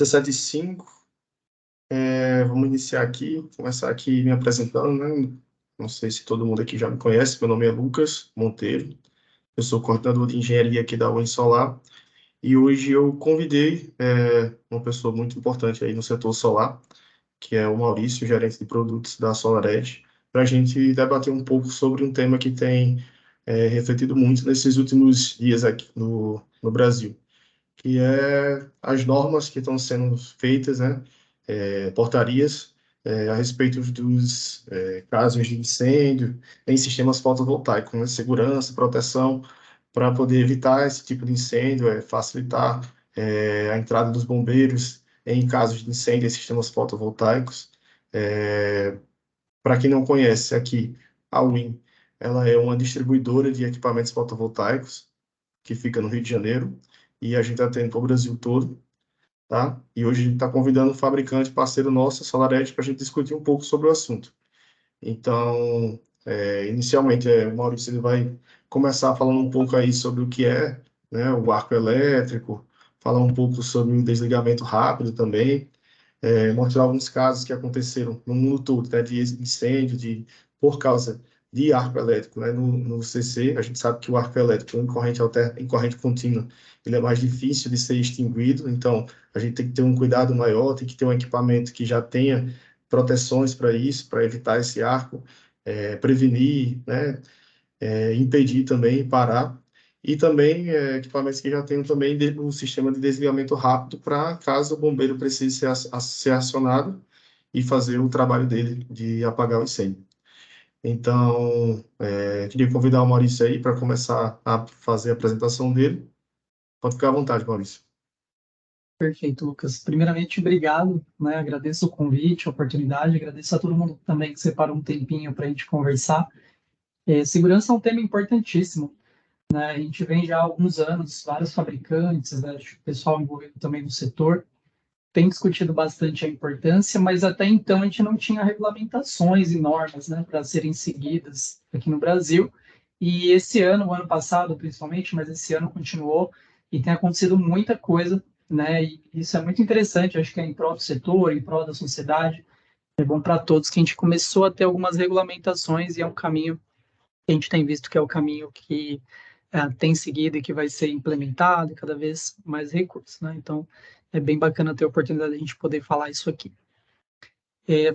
17h05, vamos iniciar aqui, começar aqui me apresentando, né? Não sei se todo mundo aqui já me conhece, meu nome é Lucas Monteiro, eu sou coordenador de engenharia aqui da Solar e hoje eu convidei uma pessoa muito importante aí no setor solar, que é o Maurício, gerente de produtos da SolarEdge, para a gente debater um pouco sobre um tema que tem refletido muito nesses últimos dias aqui no Brasil, que é as normas que estão sendo feitas, né, portarias, a respeito dos casos de incêndio em sistemas fotovoltaicos, né, segurança, proteção, para poder evitar esse tipo de incêndio, facilitar a entrada dos bombeiros em casos de incêndio em sistemas fotovoltaicos. Para quem não conhece, aqui, a Win, ela é uma distribuidora de equipamentos fotovoltaicos, que fica no Rio de Janeiro, e a gente atende para o Brasil todo, tá? E hoje a gente está convidando um fabricante parceiro nosso, a SolarEdge, para a gente discutir um pouco sobre o assunto. Então, inicialmente, o Maurício ele vai começar falando um pouco aí sobre o que é, né, o arco elétrico, falar um pouco sobre o desligamento rápido também, mostrar alguns casos que aconteceram no mundo todo, né, de incêndio, por causa de arco elétrico, né, no CC. A gente sabe que o arco elétrico em corrente alterna, em corrente contínua, ele é mais difícil de ser extinguido, então a gente tem que ter um cuidado maior, tem que ter um equipamento que já tenha proteções para isso, para evitar esse arco, prevenir, né, impedir também, parar. E também equipamentos que já tenham também o sistema de desligamento rápido para caso o bombeiro precise ser acionado e fazer o trabalho dele de apagar o incêndio. Então, queria convidar o Maurício aí para começar a fazer a apresentação dele. Pode ficar à vontade, Maurício. Perfeito, Lucas. Primeiramente, obrigado, né? Agradeço o convite, a oportunidade, agradeço a todo mundo também que separou um tempinho para a gente conversar. Segurança é um tema importantíssimo, né? A gente vem já há alguns anos, vários fabricantes, né? O pessoal envolvido também no setor, tem discutido bastante a importância, mas até então a gente não tinha regulamentações e normas, né, para serem seguidas aqui no Brasil. E esse ano, o ano passado principalmente, mas esse ano continuou e tem acontecido muita coisa, né? E isso é muito interessante, acho que é em prol do setor, em prol da sociedade, é bom para todos que a gente começou a ter algumas regulamentações e é um caminho que a gente tem visto que é o caminho que tem seguido e que vai ser implementado e cada vez mais recursos, né? Então, é bem bacana ter a oportunidade de a gente poder falar isso aqui.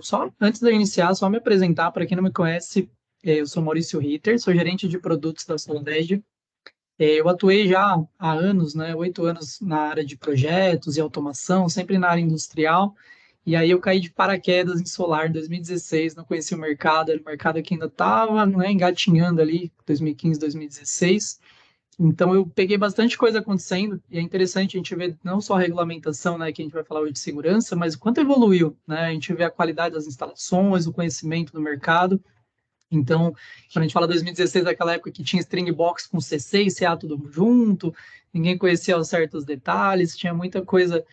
Só antes de eu iniciar, só me apresentar, para quem não me conhece, eu sou Maurício Ritter, sou gerente de produtos da SolarEdge. Eu atuei já há anos, né, 8 anos na área de projetos e automação, sempre na área industrial, e aí eu caí de paraquedas em solar em 2016, não conhecia o mercado, era um mercado que ainda estava, né, engatinhando ali, 2015, 2016. Então eu peguei bastante coisa acontecendo e é interessante a gente ver não só a regulamentação, né, que a gente vai falar hoje de segurança, mas o quanto evoluiu, né? A gente vê a qualidade das instalações, o conhecimento do mercado. Então, quando a gente fala 2016, aquela época que tinha string box com CC e CA tudo junto, ninguém conhecia os certos detalhes, tinha muita coisa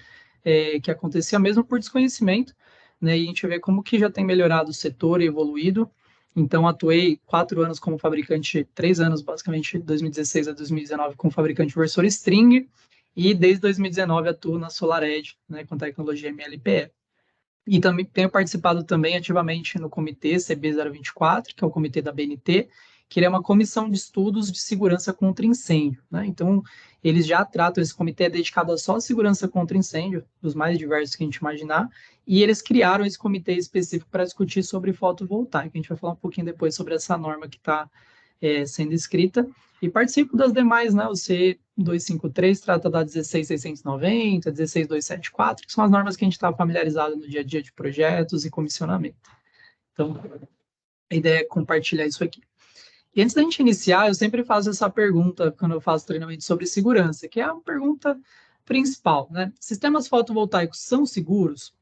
que acontecia mesmo por desconhecimento, né? E a gente vê como que já tem melhorado o setor e evoluído. Então, atuei 4 anos como fabricante, 3 anos basicamente, de 2016 a 2019, como fabricante inversor string, e desde 2019 atuo na SolarEdge, né, com tecnologia MLPE. E também tenho participado também ativamente no comitê CB024, que é o comitê da BNT, que ele é uma comissão de estudos de segurança contra incêndio, né? Então, eles já tratam, esse comitê é dedicado a só a segurança contra incêndio, dos mais diversos que a gente imaginar, e eles criaram esse comitê específico para discutir sobre fotovoltaica. A gente vai falar um pouquinho depois sobre essa norma que está sendo escrita, e participo das demais, né? O C253 trata da 16690, 16274, que são as normas que a gente está familiarizado no dia a dia de projetos e comissionamento. Então, a ideia é compartilhar isso aqui. E antes da gente iniciar, eu sempre faço essa pergunta quando eu faço treinamento sobre segurança, que é a pergunta principal, né? Sistemas fotovoltaicos são seguros?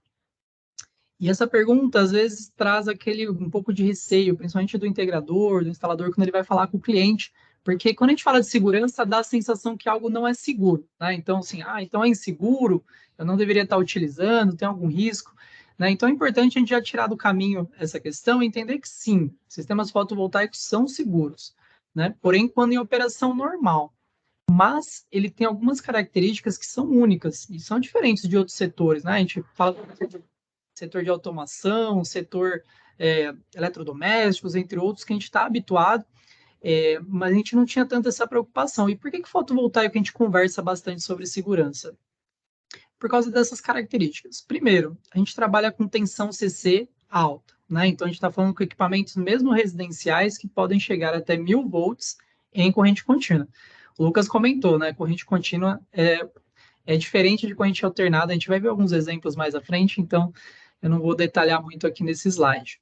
E essa pergunta, às vezes, traz aquele um pouco de receio, principalmente do integrador, do instalador, quando ele vai falar com o cliente, porque quando a gente fala de segurança, dá a sensação que algo não é seguro, né? Então, assim, então é inseguro, eu não deveria estar utilizando, tem algum risco, né? Então, é importante a gente já tirar do caminho essa questão e entender que, sim, sistemas fotovoltaicos são seguros, né? Porém, quando em operação normal. mas ele tem algumas características que são únicas e são diferentes de outros setores, né? A gente fala do setor de automação, setor eletrodomésticos, entre outros, que a gente está habituado, mas a gente não tinha tanto essa preocupação. E por que fotovoltaico a gente conversa bastante sobre segurança? Por causa dessas características. Primeiro, a gente trabalha com tensão CC alta, né? Então a gente está falando com equipamentos mesmo residenciais que podem chegar até 1000 volts em corrente contínua. O Lucas comentou, né? Corrente contínua é diferente de corrente alternada. A gente vai ver alguns exemplos mais à frente, então eu não vou detalhar muito aqui nesse slide.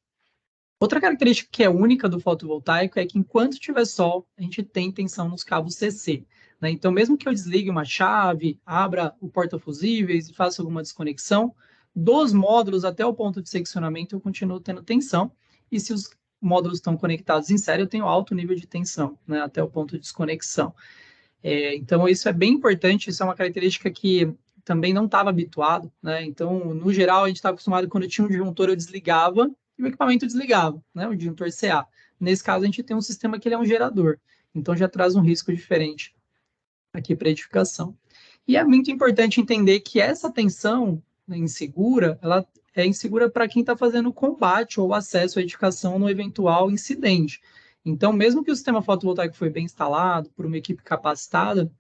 Outra característica que é única do fotovoltaico é que enquanto tiver sol, a gente tem tensão nos cabos CC. Né? Então, mesmo que eu desligue uma chave, abra o porta-fusíveis e faça alguma desconexão, dos módulos até o ponto de seccionamento eu continuo tendo tensão. E se os módulos estão conectados em série, eu tenho alto nível de tensão, né? Até o ponto de desconexão. Então, isso é bem importante, isso é uma característica que também não estava habituado, né? Então, no geral, a gente está acostumado, quando eu tinha um disjuntor, eu desligava e o equipamento desligava, né? O disjuntor CA. Nesse caso, a gente tem um sistema que ele é um gerador, então já traz um risco diferente aqui para a edificação. E é muito importante entender que essa tensão, né, insegura, ela é insegura para quem está fazendo o combate ou acesso à edificação no eventual incidente. Então, mesmo que o sistema fotovoltaico foi bem instalado por uma equipe capacitada,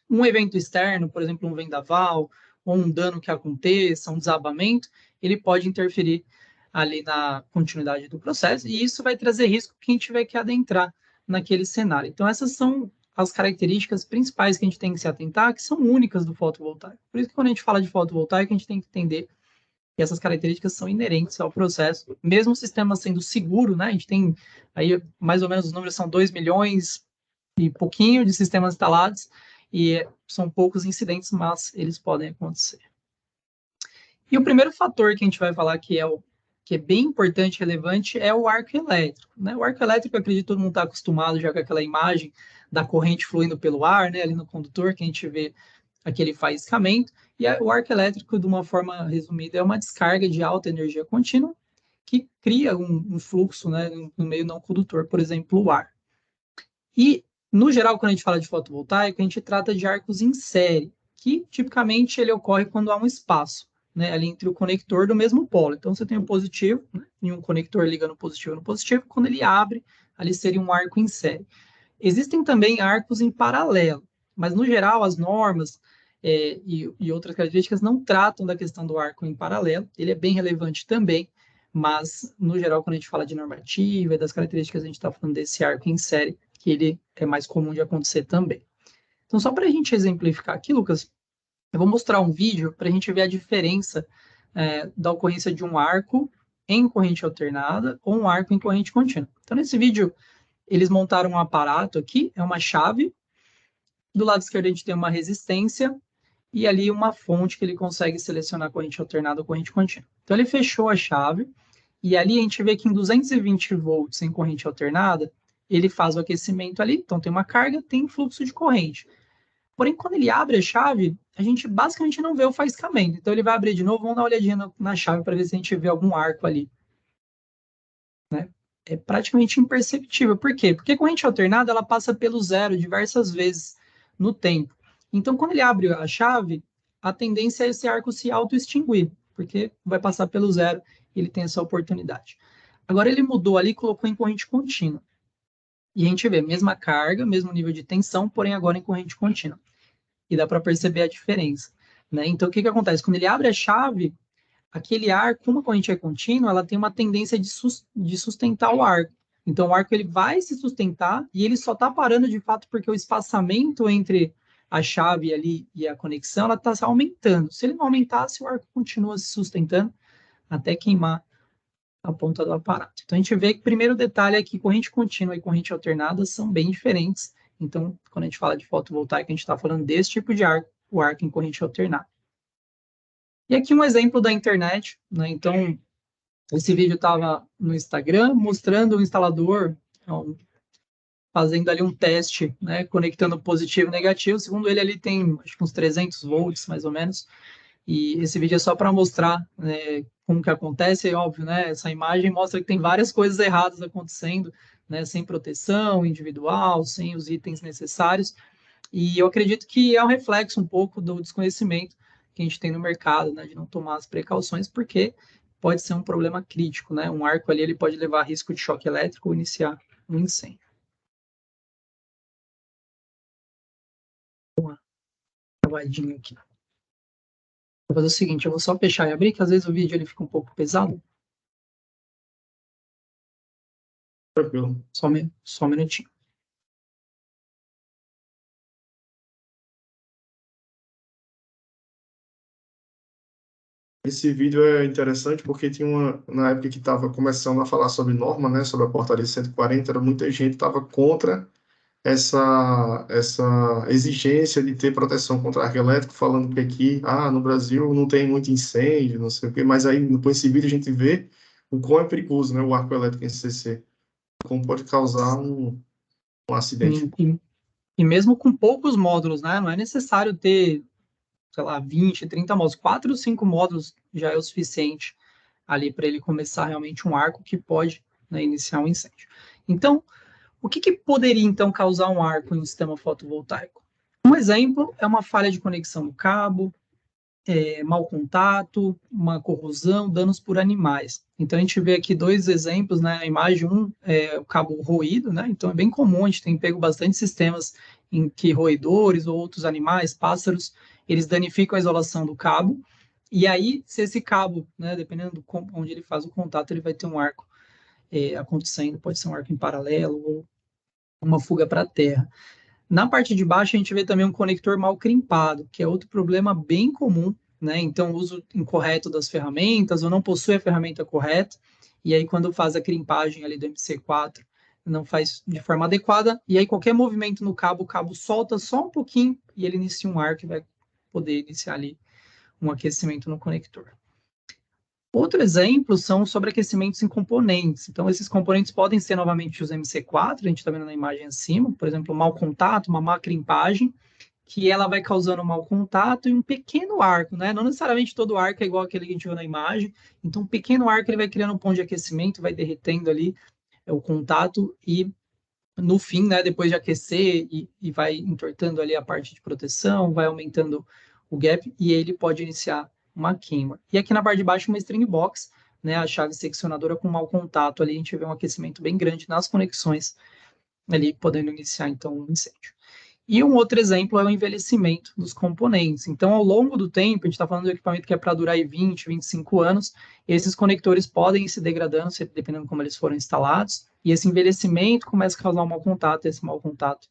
um evento externo, por exemplo, um vendaval, ou um dano que aconteça, um desabamento, ele pode interferir ali na continuidade do processo, e isso vai trazer risco quem tiver que adentrar naquele cenário. Então, essas são as características principais que a gente tem que se atentar, que são únicas do fotovoltaico. Por isso que quando a gente fala de fotovoltaico, a gente tem que entender que essas características são inerentes ao processo, mesmo o sistema sendo seguro, né? A gente tem aí, mais ou menos, os números são 2 milhões e pouquinho de sistemas instalados, e são poucos incidentes, mas eles podem acontecer. E o primeiro fator que a gente vai falar que é bem importante e relevante é o arco elétrico. Né? O arco elétrico, eu acredito que todo mundo está acostumado já com aquela imagem da corrente fluindo pelo ar, né, ali no condutor, que a gente vê aquele faiscamento. E o arco elétrico, de uma forma resumida, é uma descarga de alta energia contínua que cria um fluxo, né, no meio não condutor, por exemplo, o ar. E, no geral, quando a gente fala de fotovoltaico, a gente trata de arcos em série, que tipicamente ele ocorre quando há um espaço, né, ali entre o conector do mesmo polo. Então, você tem o positivo, né, e um conector liga no positivo, quando ele abre, ali seria um arco em série. Existem também arcos em paralelo, mas, no geral, as normas e outras características não tratam da questão do arco em paralelo. Ele é bem relevante também, mas, no geral, quando a gente fala de normativa e das características, a gente está falando desse arco em série, que ele é mais comum de acontecer também. Então, só para a gente exemplificar aqui, Lucas, eu vou mostrar um vídeo para a gente ver a diferença da ocorrência de um arco em corrente alternada ou um arco em corrente contínua. Então, nesse vídeo, eles montaram um aparato aqui, é uma chave. Do lado esquerdo, a gente tem uma resistência e ali uma fonte que ele consegue selecionar corrente alternada ou corrente contínua. Então, ele fechou a chave e ali a gente vê que em 220 volts em corrente alternada, ele faz o aquecimento ali, então tem uma carga, tem fluxo de corrente. Porém, quando ele abre a chave, a gente basicamente não vê o faiscamento. Então, ele vai abrir de novo, vamos dar uma olhadinha na chave para ver se a gente vê algum arco ali. Né? É praticamente imperceptível. Por quê? Porque a corrente alternada ela passa pelo zero diversas vezes no tempo. Então, quando ele abre a chave, a tendência é esse arco se auto-extinguir, porque vai passar pelo zero e ele tem essa oportunidade. Agora, ele mudou ali e colocou em corrente contínua. E a gente vê mesma carga, mesmo nível de tensão, porém agora em corrente contínua. E dá para perceber a diferença. Né? Então, o que acontece? Quando ele abre a chave, aquele ar, como a corrente é contínua, ela tem uma tendência de sustentar o arco. Então, o arco ele vai se sustentar e ele só está parando de fato porque o espaçamento entre a chave ali e a conexão ela está aumentando. Se ele não aumentasse, o arco continua se sustentando até queimar a ponta do aparato. Então, a gente vê que o primeiro detalhe é que corrente contínua e corrente alternada são bem diferentes. Então, quando a gente fala de fotovoltaica, a gente está falando desse tipo de arco, o arco em corrente alternada. E aqui um exemplo da internet, né? Então, esse vídeo estava no Instagram, mostrando o instalador fazendo ali um teste, né? Conectando positivo e negativo. Segundo ele, ali tem acho que uns 300 volts, mais ou menos. E esse vídeo é só para mostrar como que acontece. É óbvio, né? Essa imagem mostra que tem várias coisas erradas acontecendo, né? Sem proteção individual, sem os itens necessários. E eu acredito que é um reflexo um pouco do desconhecimento que a gente tem no mercado, né, de não tomar as precauções, porque pode ser um problema crítico, né? Um arco ali ele pode levar a risco de choque elétrico ou iniciar um incêndio. Uma travadinha aqui. Vou fazer o seguinte, eu vou só fechar e abrir, que às vezes o vídeo ele fica um pouco pesado. Tranquilo. Só um minutinho. Esse vídeo é interessante porque tinha na época que estava começando a falar sobre norma, né, sobre a portaria 140, era muita gente estava contra essa exigência de ter proteção contra arco elétrico, falando que aqui, no Brasil não tem muito incêndio, não sei o quê, mas aí com esse vídeo a gente vê o quão é perigoso, né, o arco elétrico em CC, como pode causar um acidente. E mesmo com poucos módulos, né? Não é necessário ter, sei lá, 20, 30 módulos. 4 ou 5 módulos já é o suficiente ali para ele começar realmente um arco que pode, né, iniciar um incêndio. Então, o que, que poderia então causar um arco em um sistema fotovoltaico? Um exemplo é uma falha de conexão no cabo, mau contato, uma corrosão, danos por animais. Então a gente vê aqui dois exemplos, né? A imagem um é o cabo roído, né? Então é bem comum, a gente tem pego bastante sistemas em que roedores ou outros animais, pássaros, eles danificam a isolação do cabo. E aí, se esse cabo, né, dependendo do onde ele faz o contato, ele vai ter um arco acontecendo, pode ser um arco em paralelo ou uma fuga para a terra. Na parte de baixo, a gente vê também um conector mal crimpado, que é outro problema bem comum, né? Então, o uso incorreto das ferramentas, ou não possui a ferramenta correta, e aí, quando faz a crimpagem ali do MC4, não faz de forma adequada, e aí qualquer movimento no cabo, o cabo solta só um pouquinho, e ele inicia um arco e vai poder iniciar ali um aquecimento no conector. Outro exemplo são sobreaquecimentos em componentes. Então, esses componentes podem ser novamente os MC4, a gente está vendo na imagem acima, por exemplo, mau contato, uma má crimpagem, que ela vai causando mau contato e um pequeno arco, né? Não necessariamente todo arco é igual aquele que a gente viu na imagem. Então, um pequeno arco ele vai criando um ponto de aquecimento, vai derretendo ali o contato e no fim, né, depois de aquecer e vai entortando ali a parte de proteção, vai aumentando o gap e ele pode iniciar uma queima. E aqui na parte de baixo uma string box, né, a chave seccionadora com mau contato ali, a gente vê um aquecimento bem grande nas conexões ali, podendo iniciar então um incêndio. E um outro exemplo é o envelhecimento dos componentes. Então, ao longo do tempo, a gente está falando de equipamento que é para durar aí 20, 25 anos, esses conectores podem ir se degradando, dependendo de como eles foram instalados, e esse envelhecimento começa a causar um mau contato, esse mau contato,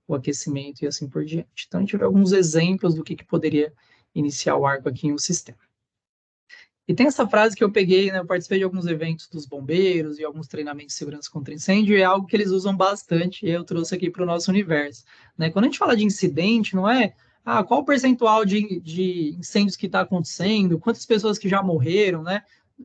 o aquecimento e assim por diante. Então, a gente vê alguns exemplos do que poderia iniciar o arco aqui em um sistema. E tem essa frase que eu peguei, né? Eu participei de alguns eventos dos bombeiros e alguns treinamentos de segurança contra incêndio, e é algo que eles usam bastante, e eu trouxe aqui para o nosso universo. Né? Quando a gente fala de incidente, não é qual o percentual de incêndios que está acontecendo, quantas pessoas que já morreram, né?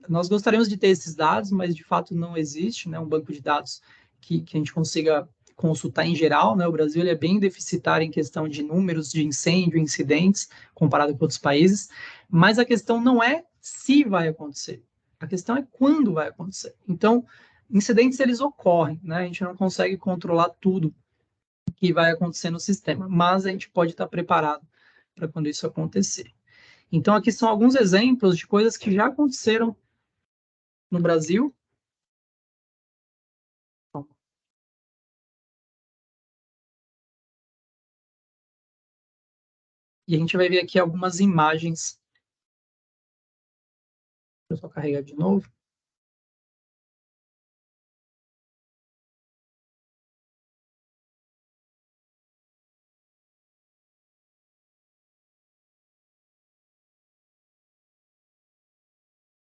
Nós gostaríamos de ter esses dados, mas de fato não existe, né? Um banco de dados que a gente consiga consultar em geral, né? O Brasil ele é bem deficitário em questão de números de incêndio, incidentes, comparado com outros países, mas a questão não é se vai acontecer, a questão é quando vai acontecer. Então, incidentes eles ocorrem, né? A gente não consegue controlar tudo que vai acontecer no sistema, mas a gente pode estar preparado para quando isso acontecer. Então, aqui são alguns exemplos de coisas que já aconteceram no Brasil. E a gente vai ver aqui algumas imagens. Deixa eu só carregar de novo.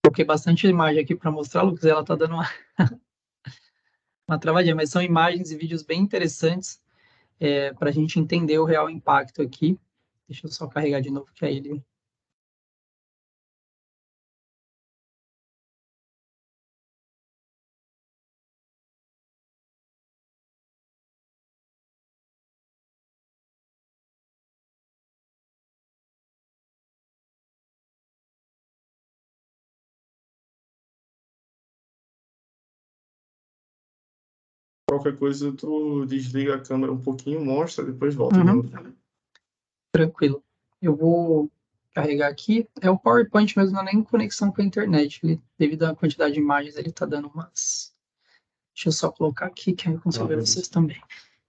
Coloquei bastante imagem aqui para mostrar, Lucas, ela está dando uma travadinha, mas são imagens e vídeos bem interessantes para a gente entender o real impacto aqui. Deixa eu só carregar de novo, que aí ele... qualquer coisa tu desliga a câmera um pouquinho, mostra, depois volta de novo. Tranquilo. Eu vou carregar aqui. É o PowerPoint mesmo, não é nem conexão com a internet. Ele, devido à quantidade de imagens, ele está dando umas... Deixa eu só colocar aqui, que aí eu consigo ver vocês também.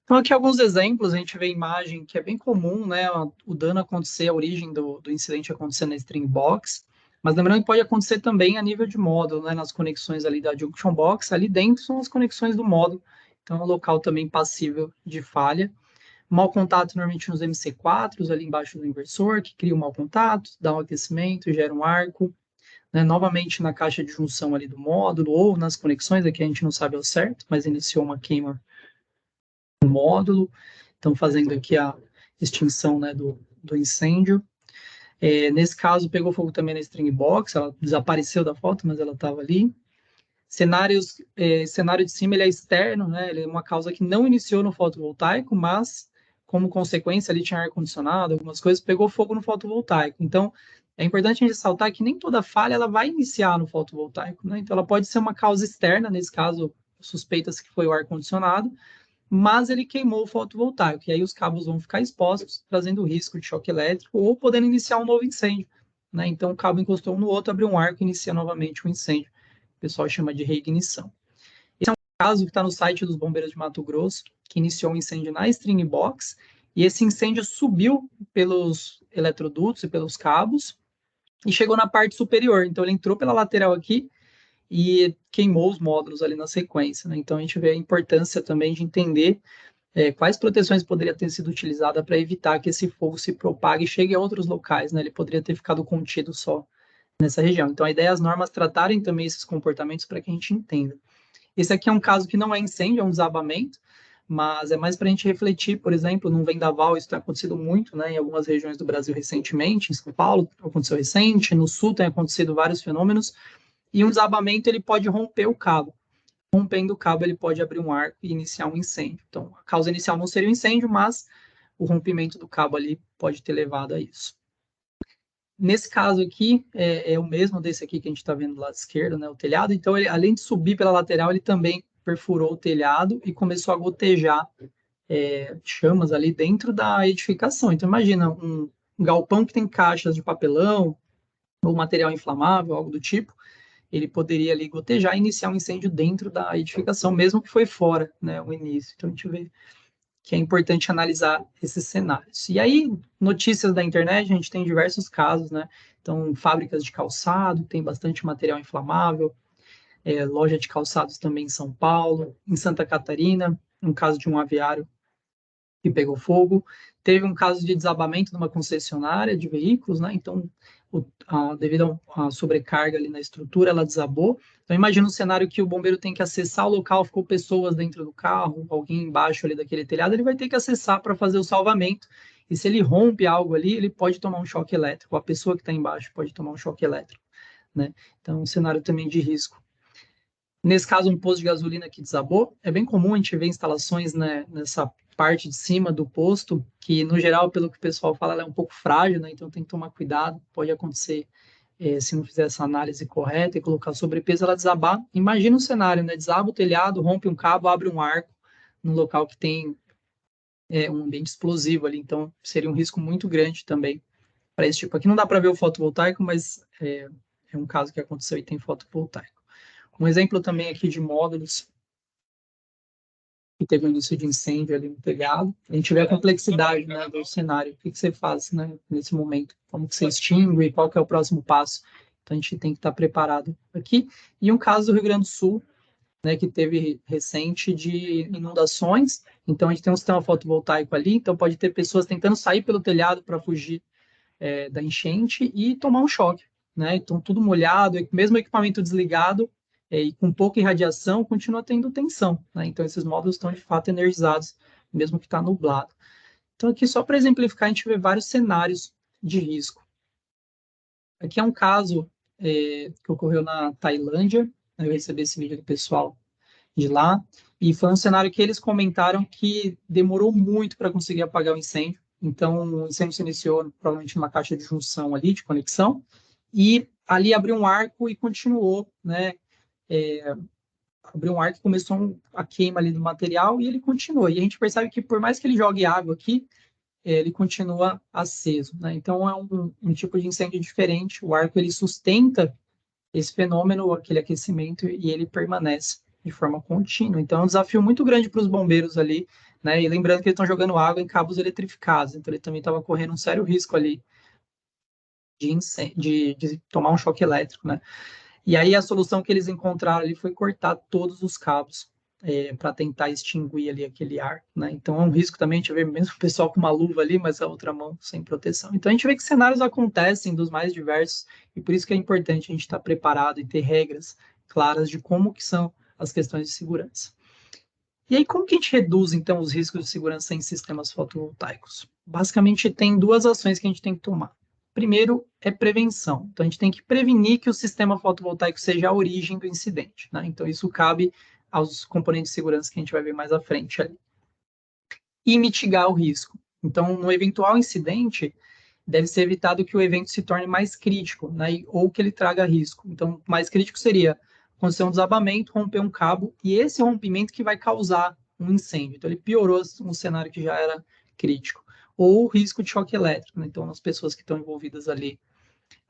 Então, aqui alguns exemplos, a gente vê imagem que é bem comum, né? O dano acontecer, a origem do incidente acontecer na string box. Mas lembrando que pode acontecer também a nível de módulo, né? Nas conexões ali da junction box, ali dentro são as conexões do módulo. Então, é um local também passível de falha. Mau contato normalmente nos MC4s, ali embaixo do inversor, que cria um mau contato, dá um aquecimento, gera um arco. Né? Novamente na caixa de junção ali do módulo, ou nas conexões, aqui a gente não sabe ao certo, mas iniciou uma queima no módulo. Então, fazendo aqui a extinção, né, do incêndio. Nesse caso, pegou fogo também na string box, ela desapareceu da foto, mas ela estava ali. Cenário de cima ele é externo, né? Ele é uma causa que não iniciou no fotovoltaico, mas como consequência ali tinha ar-condicionado, algumas coisas, pegou fogo no fotovoltaico. Então, é importante a gente ressaltar que nem toda falha ela vai iniciar no fotovoltaico, né? Então, ela pode ser uma causa externa, nesse caso, suspeita-se que foi o ar-condicionado, mas ele queimou o fotovoltaico, e aí os cabos vão ficar expostos, trazendo risco de choque elétrico ou podendo iniciar um novo incêndio. Né? Então, o cabo encostou um no outro, abriu um arco e inicia novamente o incêndio. O pessoal chama de reignição. Esse é um caso que está no site dos Bombeiros de Mato Grosso, que iniciou um incêndio na string box, e esse incêndio subiu pelos eletrodutos e pelos cabos, e chegou na parte superior. Então, ele entrou pela lateral aqui, e queimou os módulos ali na sequência. Né? Então, a gente vê a importância também de entender quais proteções poderia ter sido utilizada para evitar que esse fogo se propague e chegue a outros locais. Né? Ele poderia ter ficado contido só nessa região. Então, a ideia é as normas tratarem também esses comportamentos para que a gente entenda. Esse aqui é um caso que não é incêndio, é um desabamento, mas é mais para a gente refletir, por exemplo, num vendaval, isso tem acontecido muito, né, em algumas regiões do Brasil recentemente, em São Paulo aconteceu recente, no Sul tem acontecido vários fenômenos, e um desabamento ele pode romper o cabo. Rompendo o cabo, ele pode abrir um arco e iniciar um incêndio. Então, a causa inicial não seria o incêndio, mas o rompimento do cabo ali pode ter levado a isso. Nesse caso aqui, é o mesmo desse aqui que a gente está vendo do lado esquerdo, né, o telhado. Então, ele, além de subir pela lateral, ele também perfurou o telhado e começou a gotejar chamas ali dentro da edificação. Então, imagina um galpão que tem caixas de papelão ou material inflamável, algo do tipo, ele poderia ali gotejar e iniciar um incêndio dentro da edificação, mesmo que foi fora, né, o início. Então, a gente vê que é importante analisar esses cenários. E aí, notícias da internet, a gente tem diversos casos, né? Então, fábricas de calçado, tem bastante material inflamável, loja de calçados também em São Paulo, em Santa Catarina, um caso de um aviário que pegou fogo. Teve um caso de desabamento de uma concessionária de veículos, né? Então, devido à sobrecarga ali na estrutura, ela desabou. Então, imagina um cenário que o bombeiro tem que acessar o local, ficou pessoas dentro do carro, alguém embaixo ali daquele telhado, ele vai ter que acessar para fazer o salvamento. E se ele rompe algo ali, ele pode tomar um choque elétrico. A pessoa que está embaixo pode tomar um choque elétrico, né? Então, um cenário também de risco. Nesse caso, um posto de gasolina que desabou. É bem comum a gente ver instalações, né, nessa parte de cima do posto, que no geral, pelo que o pessoal fala, ela é um pouco frágil, né? Então tem que tomar cuidado. Pode acontecer, se não fizer essa análise correta e colocar sobrepeso, ela desabar. Imagina um cenário, né? Desaba o telhado, rompe um cabo, abre um arco num local que tem um ambiente explosivo ali. Então seria um risco muito grande também para esse tipo. Aqui não dá para ver o fotovoltaico, mas é um caso que aconteceu e tem fotovoltaico. Um exemplo também aqui de módulos que teve um início de incêndio ali no telhado. A gente vê a complexidade, né, do cenário. O que você faz, né, nesse momento? Como que você extingue? Qual que é o próximo passo? Então, a gente tem que estar preparado aqui. E um caso do Rio Grande do Sul, né, que teve recente de inundações. Então, a gente tem um sistema fotovoltaico ali. Então, pode ter pessoas tentando sair pelo telhado para fugir da enchente e tomar um choque, né? Então, tudo molhado, mesmo o equipamento desligado, e com pouca irradiação, continua tendo tensão. Né? Então, esses módulos estão, de fato, energizados, mesmo que está nublado. Então, aqui, só para exemplificar, a gente vê vários cenários de risco. Aqui é um caso que ocorreu na Tailândia. Né? Eu recebi esse vídeo do pessoal de lá, e foi um cenário que eles comentaram que demorou muito para conseguir apagar o incêndio. Então, o incêndio se iniciou provavelmente numa caixa de junção ali, de conexão, e ali abriu um arco e continuou, né, abriu um arco e começou a queima ali do material e ele continua. E a gente percebe que por mais que ele jogue água aqui, ele continua aceso, né? Então é um tipo de incêndio diferente. O arco ele sustenta esse fenômeno, aquele aquecimento, e ele permanece de forma contínua. Então é um desafio muito grande para os bombeiros ali, né? E lembrando que eles estão jogando água em cabos eletrificados, então ele também estava correndo um sério risco ali de tomar um choque elétrico, né? E aí a solução que eles encontraram ali foi cortar todos os cabos para tentar extinguir ali aquele ar, né? Então é um risco também, a gente vê mesmo o pessoal com uma luva ali, mas a outra mão sem proteção. Então a gente vê que cenários acontecem dos mais diversos e por isso que é importante a gente estar preparado e ter regras claras de como que são as questões de segurança. E aí como que a gente reduz então os riscos de segurança em sistemas fotovoltaicos? Basicamente tem duas ações que a gente tem que tomar. Primeiro é prevenção. Então, a gente tem que prevenir que o sistema fotovoltaico seja a origem do incidente, né? Então, isso cabe aos componentes de segurança que a gente vai ver mais à frente ali. E mitigar o risco. Então, no eventual incidente, deve ser evitado que o evento se torne mais crítico, né? Ou que ele traga risco. Então, mais crítico seria acontecer um desabamento, romper um cabo, e esse rompimento que vai causar um incêndio. Então, ele piorou um cenário que já era crítico. Ou risco de choque elétrico, né? Então, as pessoas que estão envolvidas ali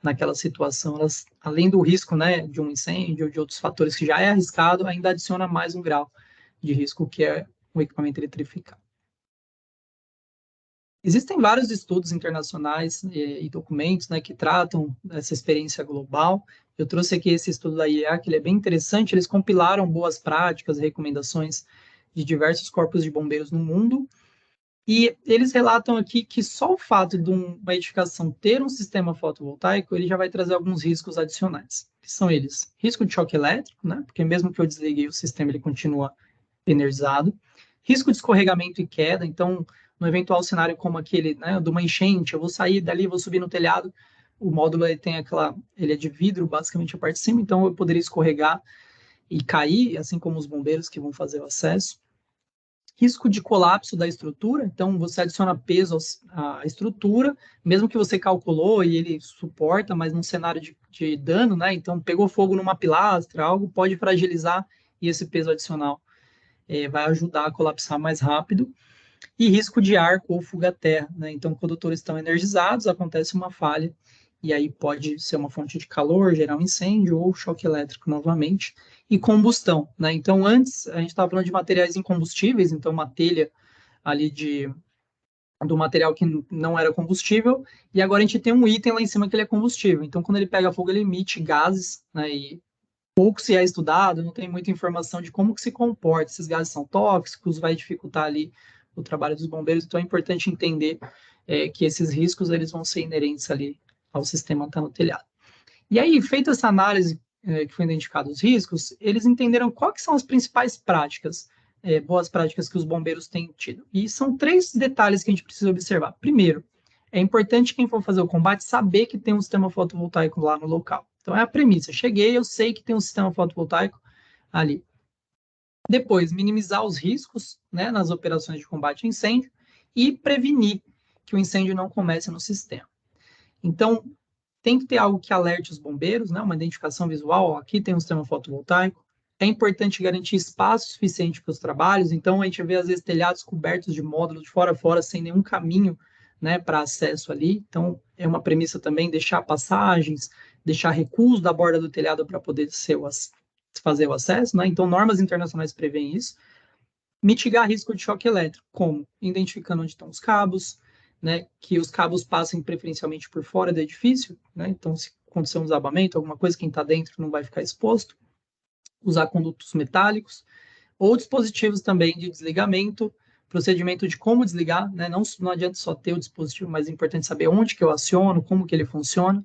naquela situação, elas, além do risco, né, de um incêndio ou de outros fatores que já é arriscado, ainda adiciona mais um grau de risco que é o equipamento eletrificado. Existem vários estudos internacionais e documentos, né, que tratam dessa experiência global. Eu trouxe aqui esse estudo da IEA, que ele é bem interessante. Eles compilaram boas práticas, recomendações de diversos corpos de bombeiros no mundo. E eles relatam aqui que só o fato de uma edificação ter um sistema fotovoltaico, ele já vai trazer alguns riscos adicionais. Que são eles: risco de choque elétrico, né? Porque mesmo que eu desligue o sistema, ele continua energizado. Risco de escorregamento e queda. Então, no eventual cenário como aquele, né, de uma enchente, eu vou sair dali, vou subir no telhado. O módulo ele tem ele é de vidro, basicamente a parte de cima, então eu poderia escorregar e cair, assim como os bombeiros que vão fazer o acesso. Risco de colapso da estrutura, então você adiciona peso à estrutura, mesmo que você calculou e ele suporta, mas num cenário de dano, né? Então pegou fogo numa pilastra, algo pode fragilizar e esse peso adicional vai ajudar a colapsar mais rápido. E risco de arco ou fuga-terra, né? Então, condutores estão energizados, acontece uma falha, e aí pode ser uma fonte de calor, gerar um incêndio ou choque elétrico novamente. E combustão, né? Então, antes a gente estava falando de materiais incombustíveis, então uma telha ali do material que não era combustível, e agora a gente tem um item lá em cima que ele é combustível. Então, quando ele pega fogo, ele emite gases, né? E pouco se é estudado, não tem muita informação de como que se comporta. Esses gases são tóxicos, vai dificultar ali o trabalho dos bombeiros, então é importante entender que esses riscos eles vão ser inerentes ali ao sistema que está no telhado. E aí, feita essa análise que foi identificado os riscos, eles entenderam quais são as principais práticas, boas práticas que os bombeiros têm tido. E são três detalhes que a gente precisa observar. Primeiro, é importante quem for fazer o combate saber que tem um sistema fotovoltaico lá no local. Então é a premissa. Cheguei, eu sei que tem um sistema fotovoltaico ali. Depois, minimizar os riscos, né, nas operações de combate a incêndio e prevenir que o incêndio não comece no sistema. Então, tem que ter algo que alerte os bombeiros, né, uma identificação visual, ó, aqui tem um sistema fotovoltaico. É importante garantir espaço suficiente para os trabalhos, então a gente vê às vezes telhados cobertos de módulos de fora a fora, sem nenhum caminho, né, para acesso ali. Então, é uma premissa também deixar passagens, deixar recuos da borda do telhado para poder fazer o acesso, né? Então, normas internacionais prevêem isso. Mitigar risco de choque elétrico, como identificando onde estão os cabos, né? Que os cabos passem preferencialmente por fora do edifício, né? Então, se acontecer um desabamento, alguma coisa, quem está dentro não vai ficar exposto. Usar condutos metálicos ou dispositivos também de desligamento, procedimento de como desligar, né? Não adianta só ter o dispositivo, mas é importante saber onde que eu aciono, como que ele funciona.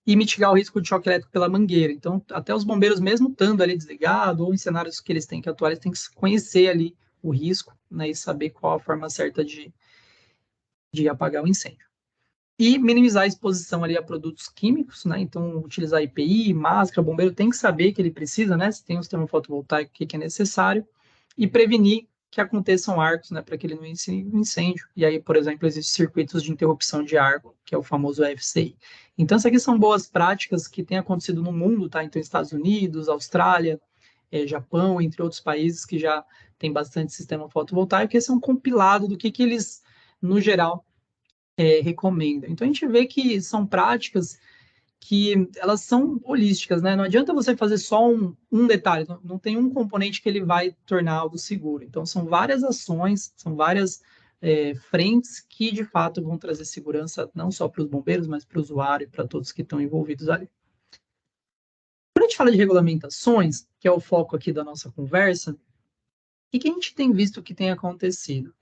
E mitigar o risco de choque elétrico pela mangueira. Então, até os bombeiros, mesmo estando ali desligado, ou em cenários que eles têm que atuar, eles têm que conhecer ali o risco, né, e saber qual a forma certa de apagar o incêndio. E minimizar a exposição ali a produtos químicos, né? Então, utilizar EPI, máscara, o bombeiro tem que saber que ele precisa, né? Se tem um sistema fotovoltaico, o que é necessário, e prevenir que aconteçam arcos, né? Para que ele não inicie um incêndio. E aí, por exemplo, existem circuitos de interrupção de arco, que é o famoso FCI. Então, essas aqui são boas práticas que têm acontecido no mundo, tá? Então, Estados Unidos, Austrália, Japão, entre outros países que já tem bastante sistema fotovoltaico. Esse é um compilado do que eles, no geral, recomendam. Então, a gente vê que são práticas que elas são holísticas, né? Não adianta você fazer só um detalhe, não tem um componente que ele vai tornar algo seguro. Então, são várias ações, são várias frentes que, de fato, vão trazer segurança não só para os bombeiros, mas para o usuário e para todos que estão envolvidos ali. Quando a gente fala de regulamentações, que é o foco aqui da nossa conversa, o que a gente tem visto que tem acontecido?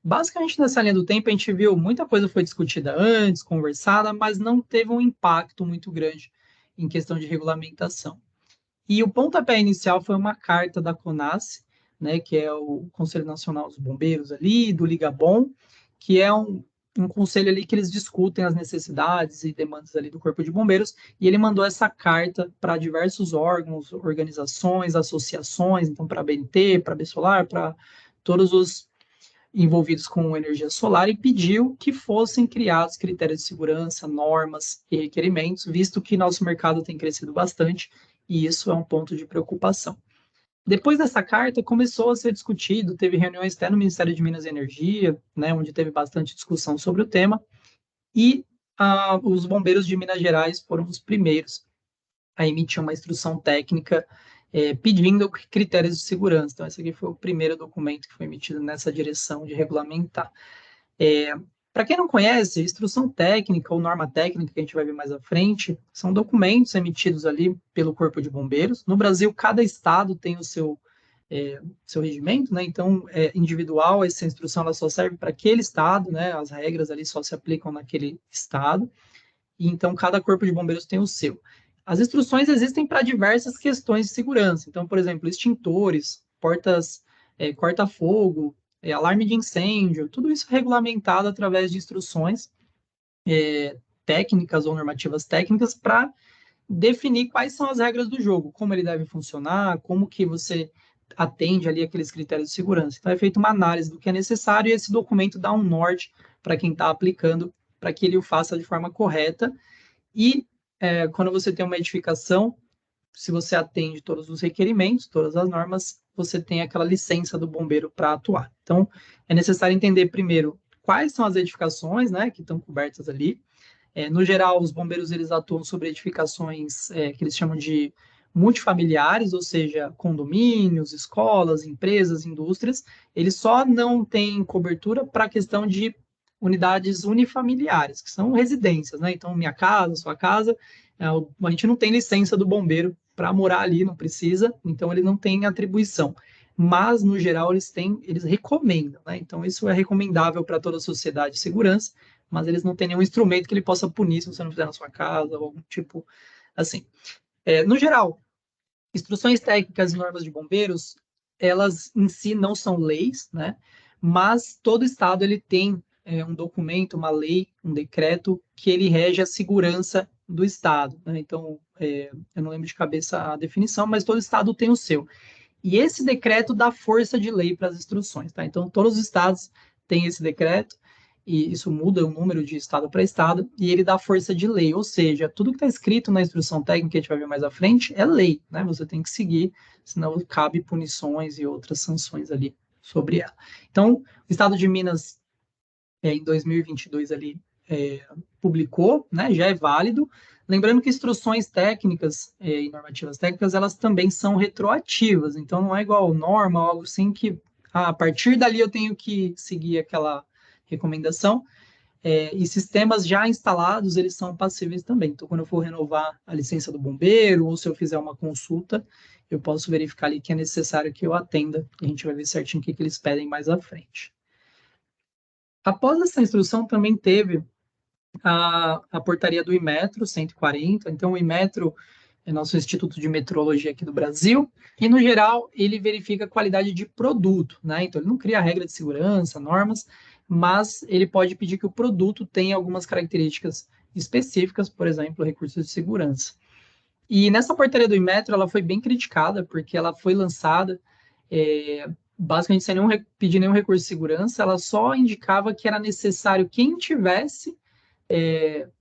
Basicamente, nessa linha do tempo, a gente viu muita coisa foi discutida antes, conversada, mas não teve um impacto muito grande em questão de regulamentação. E o pontapé inicial foi uma carta da CONAS, né, que é o Conselho Nacional dos Bombeiros ali, do Ligabom, que é um conselho ali que eles discutem as necessidades e demandas ali do Corpo de Bombeiros, e ele mandou essa carta para diversos órgãos, organizações, associações, então para a BNT, para a BSolar, para todos os envolvidos com energia solar e pediu que fossem criados critérios de segurança, normas e requerimentos, visto que nosso mercado tem crescido bastante e isso é um ponto de preocupação. Depois dessa carta, começou a ser discutido, teve reuniões até no Ministério de Minas e Energia, né, onde teve bastante discussão sobre o tema, e os bombeiros de Minas Gerais foram os primeiros a emitir uma instrução técnica pedindo critérios de segurança. Então, esse aqui foi o primeiro documento que foi emitido nessa direção de regulamentar. Para quem não conhece, instrução técnica ou norma técnica, que a gente vai ver mais à frente, são documentos emitidos ali pelo Corpo de Bombeiros. No Brasil, cada estado tem o seu regimento, né? Então, individual, essa instrução ela só serve para aquele estado, né? As regras ali só se aplicam naquele estado. E então, cada Corpo de Bombeiros tem o seu. As instruções existem para diversas questões de segurança. Então, por exemplo, extintores, portas corta-fogo, alarme de incêndio, tudo isso é regulamentado através de instruções técnicas ou normativas técnicas para definir quais são as regras do jogo, como ele deve funcionar, como que você atende ali aqueles critérios de segurança. Então, é feita uma análise do que é necessário e esse documento dá um norte para quem está aplicando, para que ele o faça de forma correta. E quando você tem uma edificação, se você atende todos os requerimentos, todas as normas, você tem aquela licença do bombeiro para atuar. Então, é necessário entender primeiro quais são as edificações, né, que estão cobertas ali. No geral, os bombeiros eles atuam sobre edificações que eles chamam de multifamiliares, ou seja, condomínios, escolas, empresas, indústrias. Eles só não têm cobertura para a questão de unidades unifamiliares, que são residências, né? Então, minha casa, sua casa, a gente não tem licença do bombeiro para morar ali, não precisa, então ele não tem atribuição. Mas, no geral, eles recomendam, né? Então, isso é recomendável para toda a sociedade de segurança, mas eles não têm nenhum instrumento que ele possa punir se você não fizer na sua casa, ou algum tipo assim. No geral, instruções técnicas e normas de bombeiros, elas em si não são leis, né? Mas todo estado ele tem um documento, uma lei, um decreto que ele rege a segurança do estado, né? Então, eu não lembro de cabeça a definição, mas todo estado tem o seu. E esse decreto dá força de lei para as instruções, tá? Então, todos os estados têm esse decreto, e isso muda o número de estado para estado, e ele dá força de lei, ou seja, tudo que está escrito na instrução técnica que a gente vai ver mais à frente é lei, né? Você tem que seguir, senão cabe punições e outras sanções ali sobre ela. Então, o estado de Minas, em 2022 ali, publicou, né? Já é válido. Lembrando que instruções técnicas e normativas técnicas, elas também são retroativas, então não é igual norma, algo assim que a partir dali eu tenho que seguir aquela recomendação, e sistemas já instalados, eles são passíveis também. Então, quando eu for renovar a licença do bombeiro, ou se eu fizer uma consulta, eu posso verificar ali que é necessário que eu atenda, e a gente vai ver certinho o que eles pedem mais à frente. Após essa instrução, também teve a portaria do Inmetro 140, então o Inmetro é nosso Instituto de Metrologia aqui do Brasil, e no geral ele verifica a qualidade de produto, né? Então ele não cria regra de segurança, normas, mas ele pode pedir que o produto tenha algumas características específicas, por exemplo, recursos de segurança. E nessa portaria do Inmetro ela foi bem criticada, porque ela foi lançada basicamente sem pedir nenhum recurso de segurança, ela só indicava que era necessário quem tivesse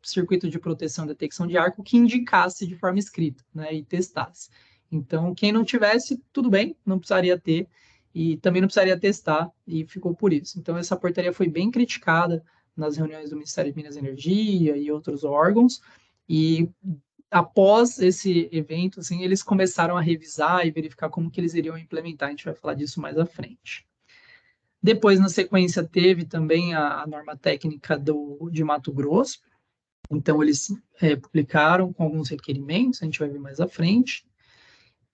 circuito de proteção e detecção de arco que indicasse de forma escrita, né, e testasse. Então, quem não tivesse, tudo bem, não precisaria ter, e também não precisaria testar, e ficou por isso. Então, essa portaria foi bem criticada nas reuniões do Ministério de Minas e Energia e outros órgãos, e após esse evento, assim, eles começaram a revisar e verificar como que eles iriam implementar. A gente vai falar disso mais à frente. Depois, na sequência, teve também a norma técnica de Mato Grosso. Então, eles publicaram com alguns requerimentos, a gente vai ver mais à frente.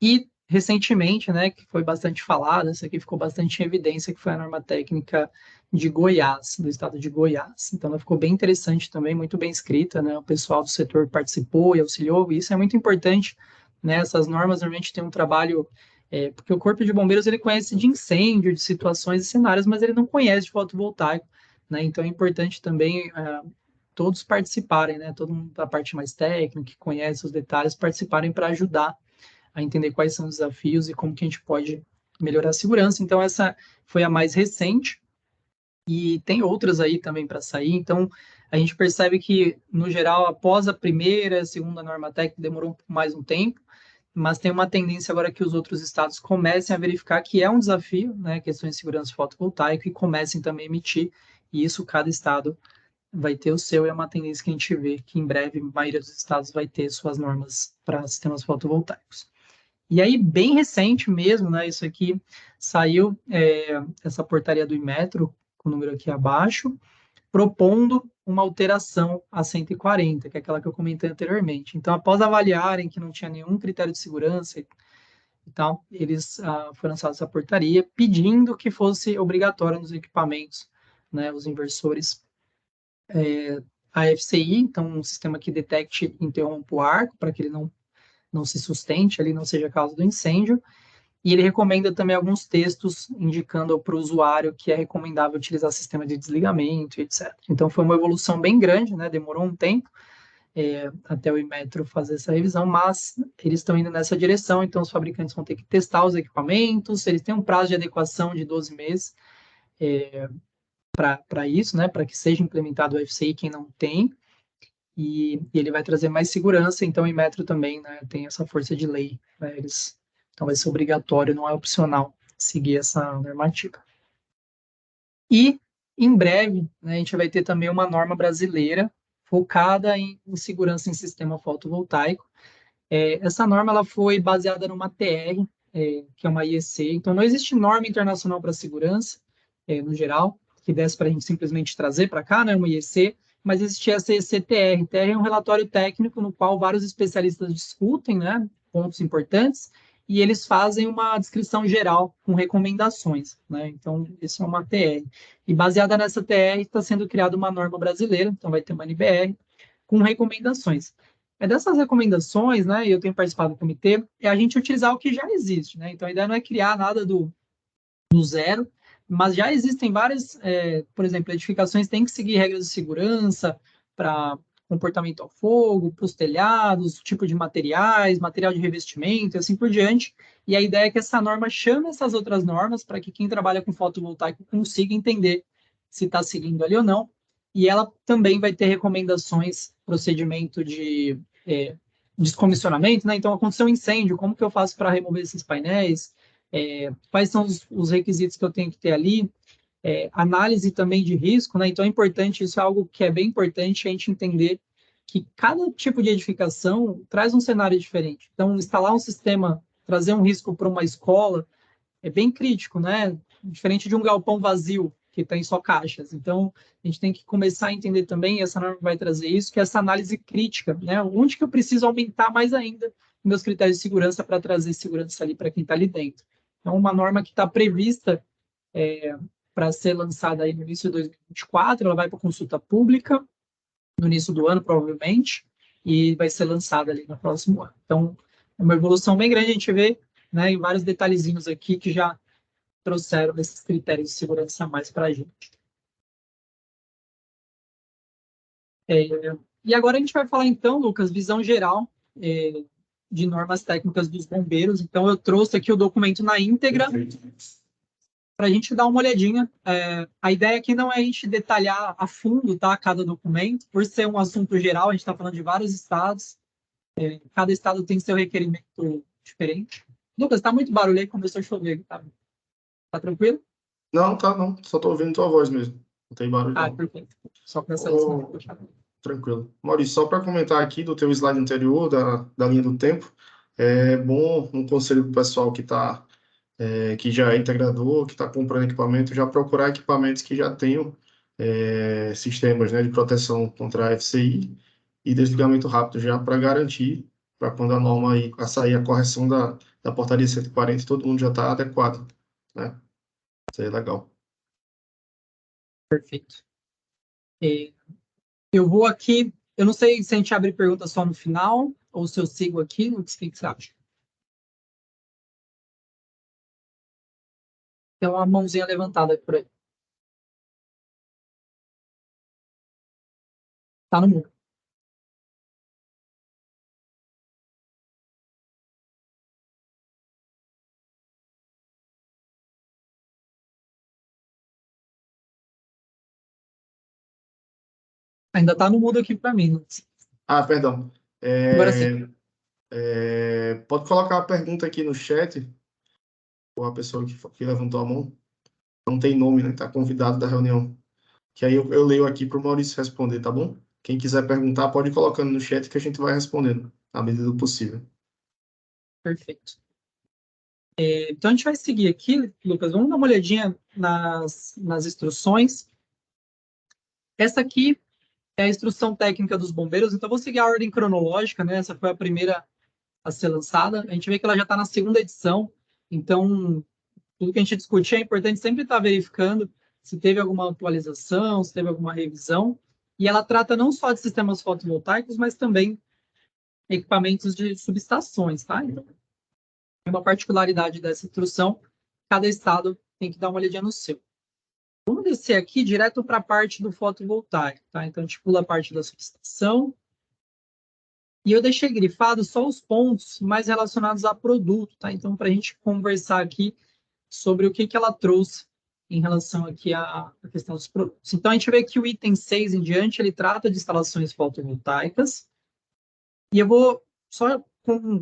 E, recentemente, né, que foi bastante falada, essa aqui ficou bastante em evidência, que foi a norma técnica de Goiás, do estado de Goiás. Então, ela ficou bem interessante também, muito bem escrita, né? O pessoal do setor participou e auxiliou, e isso é muito importante, né? Essas normas normalmente têm um trabalho, porque o Corpo de Bombeiros, ele conhece de incêndio, de situações e cenários, mas ele não conhece de fotovoltaico, né? Então, é importante também todos participarem, né? Todo mundo da parte mais técnica, que conhece os detalhes, participarem para ajudar a entender quais são os desafios e como que a gente pode melhorar a segurança. Então, essa foi a mais recente, e tem outras aí também para sair. Então, a gente percebe que, no geral, após a primeira, segunda norma técnica, demorou mais um tempo, mas tem uma tendência agora que os outros estados comecem a verificar que é um desafio, né, questões de segurança fotovoltaica, e comecem também a emitir, e isso cada estado vai ter o seu, e é uma tendência que a gente vê que em breve a maioria dos estados vai ter suas normas para sistemas fotovoltaicos. E aí, bem recente mesmo, né, isso aqui saiu, essa portaria do Inmetro, com o número aqui abaixo, propondo uma alteração a 140, que é aquela que eu comentei anteriormente. Então, após avaliarem que não tinha nenhum critério de segurança e tal, eles foram lançados essa portaria pedindo que fosse obrigatório nos equipamentos, né, os inversores, a FCI, então um sistema que detecte e interrompa o arco, para que ele não se sustente ali, não seja causa do incêndio. E ele recomenda também alguns textos indicando para o usuário que é recomendável utilizar sistema de desligamento, etc. Então, foi uma evolução bem grande, né? Demorou um tempo até o Inmetro fazer essa revisão, mas eles estão indo nessa direção, então os fabricantes vão ter que testar os equipamentos, eles têm um prazo de adequação de 12 meses para isso, né? Para que seja implementado o FCI, quem não tem, e ele vai trazer mais segurança. Então, o Inmetro também, né, tem essa força de lei, né, então vai ser obrigatório, não é opcional seguir essa normativa. E, em breve, né, a gente vai ter também uma norma brasileira focada em segurança em sistema fotovoltaico. Essa norma ela foi baseada numa TR, que é uma IEC, então não existe norma internacional para segurança, no geral, que desse para a gente simplesmente trazer para cá, né, uma IEC, mas existia essa IEC-TR. TR é um relatório técnico no qual vários especialistas discutem, né, pontos importantes, e eles fazem uma descrição geral com recomendações, né? Então, isso é uma TR. E baseada nessa TR está sendo criada uma norma brasileira, então vai ter uma NBR, com recomendações. Dessas recomendações, né, eu tenho participado do comitê, é a gente utilizar o que já existe, né? Então, a ideia não é criar nada do zero, mas já existem várias, por exemplo, edificações têm que seguir regras de segurança para comportamento ao fogo, para os telhados, tipo de materiais, material de revestimento e assim por diante. E a ideia é que essa norma chame essas outras normas para que quem trabalha com fotovoltaico consiga entender se está seguindo ali ou não. E ela também vai ter recomendações, procedimento de descomissionamento, né? Então, aconteceu um incêndio, como que eu faço para remover esses painéis? Quais são os requisitos que eu tenho que ter ali? Análise também de risco, né? Então, é importante, isso é algo que é bem importante, a gente entender que cada tipo de edificação traz um cenário diferente. Então, instalar um sistema, trazer um risco para uma escola, é bem crítico, né? Diferente de um galpão vazio, que tem só caixas. Então, a gente tem que começar a entender também, e essa norma vai trazer isso, que é essa análise crítica, né? Onde que eu preciso aumentar mais ainda meus critérios de segurança para trazer segurança ali para quem está ali dentro. Então, uma norma que está prevista para ser lançada aí no início de 2024, ela vai para consulta pública no início do ano, provavelmente, e vai ser lançada ali no próximo ano. Então, é uma evolução bem grande, a gente vê, né, em vários detalhezinhos aqui que já trouxeram esses critérios de segurança a mais para a gente. E agora a gente vai falar, então, Lucas, visão geral de normas técnicas dos bombeiros. Então, eu trouxe aqui o documento na íntegra para a gente dar uma olhadinha. A ideia aqui não é a gente detalhar a fundo, tá, cada documento, por ser um assunto geral, a gente está falando de vários estados, cada estado tem seu requerimento diferente. Lucas, tá muito barulho aí, começou a chover, tá tranquilo? Não, tá, não. Só tô ouvindo tua voz mesmo. Não tem barulho, Ah, não. perfeito. Só para essa lista. Ô, tranquilo. Maurício, só para comentar aqui do teu slide anterior, da linha do tempo, é bom um conselho para o pessoal que já é integrador, que está comprando equipamento, já procurar equipamentos que já tenham sistemas, né, de proteção contra FCI e desligamento rápido, já para garantir, para quando a norma aí, a sair a correção da portaria 140, todo mundo já está adequado, né? Isso aí é legal. Perfeito. Eu vou aqui, eu não sei se a gente abre pergunta só no final, ou se eu sigo aqui, o que você acha? Tem uma mãozinha levantada por aí. Tá no mundo. Ainda tá no mudo aqui para mim. Ah, perdão. Agora sim. Pode colocar a pergunta aqui no chat, ou a pessoa que levantou a mão. Não tem nome, né? Está convidado da reunião. Que aí eu leio aqui para o Maurício responder, tá bom? Quem quiser perguntar, pode ir colocando no chat que a gente vai respondendo, à medida do possível. Perfeito. Então a gente vai seguir aqui, Lucas. Vamos dar uma olhadinha nas instruções. Essa aqui é a instrução técnica dos bombeiros, então eu vou seguir a ordem cronológica, né? Essa foi a primeira a ser lançada. A gente vê que ela já está na segunda edição, então tudo que a gente discutir é importante sempre estar verificando se teve alguma atualização, se teve alguma revisão. E ela trata não só de sistemas fotovoltaicos, mas também equipamentos de subestações, tá? Então, é uma particularidade dessa instrução, cada estado tem que dar uma olhadinha no seu. Vamos descer aqui direto para a parte do fotovoltaico, tá? Então, a gente pula a parte da subestação. E eu deixei grifado só os pontos mais relacionados a produto, tá? Então, para a gente conversar aqui sobre o que ela trouxe em relação aqui à questão dos produtos. Então, a gente vê que o item 6 em diante, ele trata de instalações fotovoltaicas. E eu vou só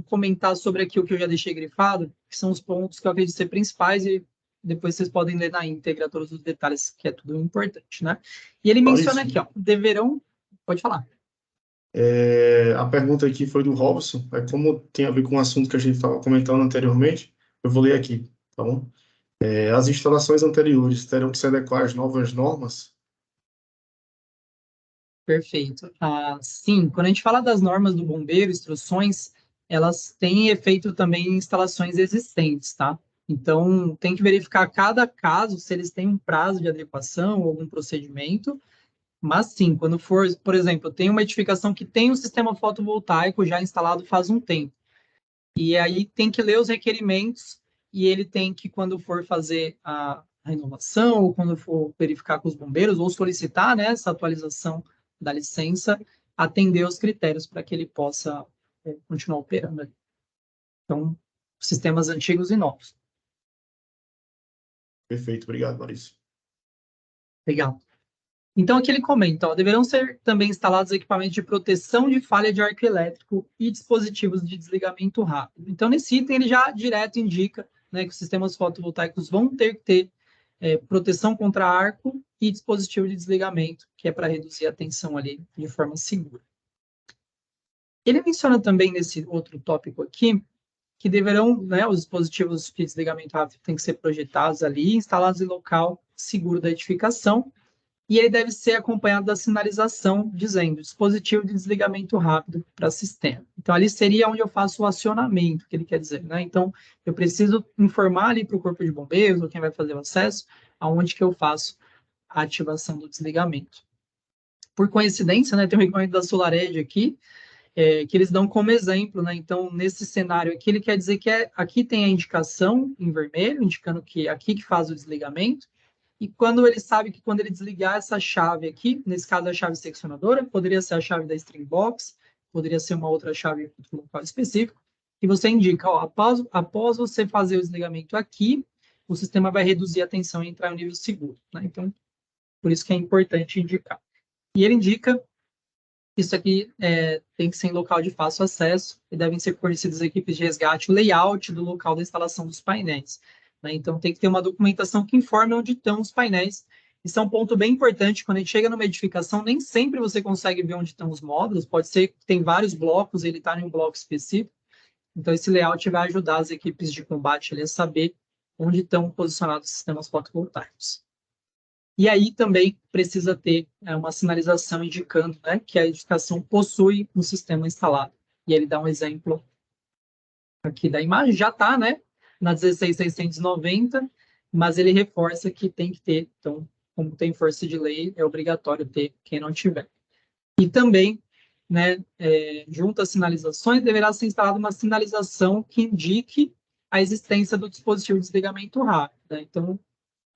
comentar sobre aqui o que eu já deixei grifado, que são os pontos que eu acredito ser principais, e depois vocês podem ler na íntegra todos os detalhes, que é tudo importante, né? E ele menciona Maurício, aqui, ó, deverão... Pode falar. a pergunta aqui foi do Robson, como tem a ver com o assunto que a gente estava comentando anteriormente, eu vou ler aqui, tá bom? As instalações anteriores terão que se adequar às novas normas? Perfeito. Sim, quando a gente fala das normas do bombeiro, instruções, elas têm efeito também em instalações existentes, tá? Então, tem que verificar cada caso se eles têm um prazo de adequação ou algum procedimento. Mas sim, quando for, por exemplo, tem uma edificação que tem um sistema fotovoltaico já instalado faz um tempo. E aí tem que ler os requerimentos e ele tem que, quando for fazer a renovação, ou quando for verificar com os bombeiros, ou solicitar, né, essa atualização da licença, atender os critérios para que ele possa continuar operando. Então, sistemas antigos e novos. Perfeito, obrigado, Maurício. Legal. Então, aqui ele comenta, ó, deverão ser também instalados equipamentos de proteção de falha de arco elétrico e dispositivos de desligamento rápido. Então, nesse item, ele já direto indica, né, que os sistemas fotovoltaicos vão ter que ter proteção contra arco e dispositivo de desligamento, que é para reduzir a tensão ali de forma segura. Ele menciona também nesse outro tópico aqui que deverão, né, os dispositivos de desligamento rápido têm que ser projetados ali, instalados em local seguro da edificação, e ele deve ser acompanhado da sinalização dizendo dispositivo de desligamento rápido para sistema. Então, ali seria onde eu faço o acionamento, que ele quer dizer, né? Então, eu preciso informar ali para o corpo de bombeiros, ou quem vai fazer o acesso, aonde que eu faço a ativação do desligamento. Por coincidência, né, tem um equipamento da SolarEdge aqui, que eles dão como exemplo, né? Então, nesse cenário aqui, ele quer dizer que aqui tem a indicação em vermelho, indicando que é aqui que faz o desligamento, e quando ele sabe que quando ele desligar essa chave aqui, nesse caso a chave seccionadora, poderia ser a chave da string box, poderia ser uma outra chave do local específico, e você indica, ó, após você fazer o desligamento aqui, o sistema vai reduzir a tensão e entrar em um nível seguro, né? Então, por isso que é importante indicar. E ele indica Isso aqui tem que ser em local de fácil acesso e devem ser fornecidas equipes de resgate, o layout do local da instalação dos painéis, né? Então, tem que ter uma documentação que informe onde estão os painéis. Isso é um ponto bem importante. Quando a gente chega numa edificação, nem sempre você consegue ver onde estão os módulos. Pode ser que tem vários blocos, ele está em um bloco específico. Então, esse layout vai ajudar as equipes de combate ali a saber onde estão posicionados os sistemas fotovoltaicos. E aí também precisa ter uma sinalização indicando, né, que a edificação possui um sistema instalado. E ele dá um exemplo aqui da imagem, já está, né, na 16690, mas ele reforça que tem que ter. Então, como tem força de lei, é obrigatório ter quem não tiver. E também, né, junto às sinalizações, deverá ser instalada uma sinalização que indique a existência do dispositivo de desligamento rápido, né? Então,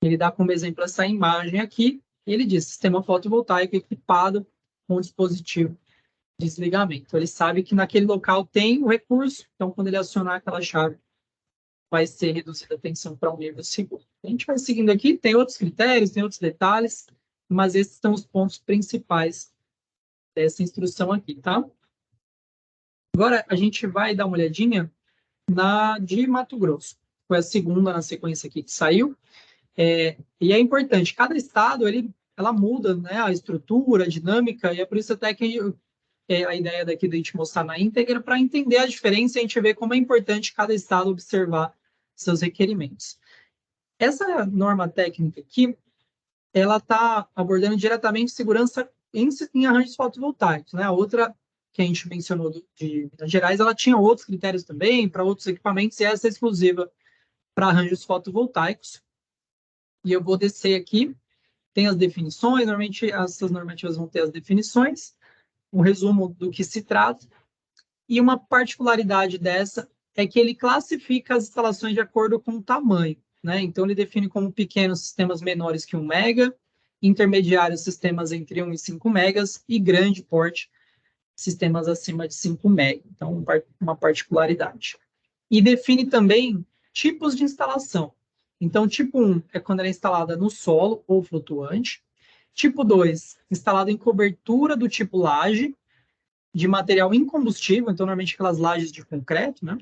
ele dá como exemplo essa imagem aqui, e ele diz sistema fotovoltaico equipado com dispositivo de desligamento. Ele sabe que naquele local tem o recurso, então quando ele acionar aquela chave, vai ser reduzida a tensão para um nível seguro. A gente vai seguindo aqui, tem outros critérios, tem outros detalhes, mas esses são os pontos principais dessa instrução aqui, tá? Agora a gente vai dar uma olhadinha na de Mato Grosso. Foi a segunda na sequência aqui que saiu. E é importante, cada estado ela muda, né, a estrutura, a dinâmica, e é por isso até que a ideia daqui da gente mostrar na íntegra, para entender a diferença e a gente ver como é importante cada estado observar seus requerimentos. Essa norma técnica aqui, ela está abordando diretamente segurança em arranjos fotovoltaicos, né? A outra que a gente mencionou de Minas Gerais, ela tinha outros critérios também para outros equipamentos, e essa é exclusiva para arranjos fotovoltaicos. E eu vou descer aqui, tem as definições, normalmente essas normativas vão ter as definições, um resumo do que se trata, e uma particularidade dessa é que ele classifica as instalações de acordo com o tamanho, né? Então, ele define como pequenos sistemas menores que 1 mega, intermediários sistemas entre 1 e 5 megas, e grande porte, sistemas acima de 5 mega. Então, uma particularidade. E define também tipos de instalação. Então, tipo 1 é quando ela é instalada no solo ou flutuante. Tipo 2, instalado em cobertura do tipo laje, de material incombustível, então normalmente aquelas lajes de concreto, né?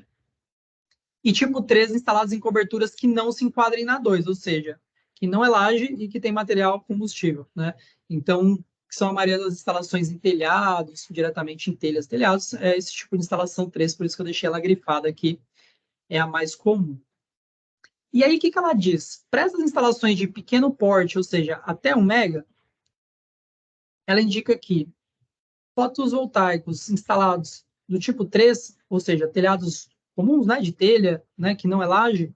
E tipo 3, instalados em coberturas que não se enquadrem na 2, ou seja, que não é laje e que tem material combustível, né? Então, que são a maioria das instalações em telhados, diretamente em telhas, telhados, é esse tipo de instalação 3, por isso que eu deixei ela grifada aqui, é a mais comum. E aí, o que ela diz? Para essas instalações de pequeno porte, ou seja, até 1 mega, ela indica que fotovoltaicos instalados do tipo 3, ou seja, telhados comuns, né, de telha, né, que não é laje,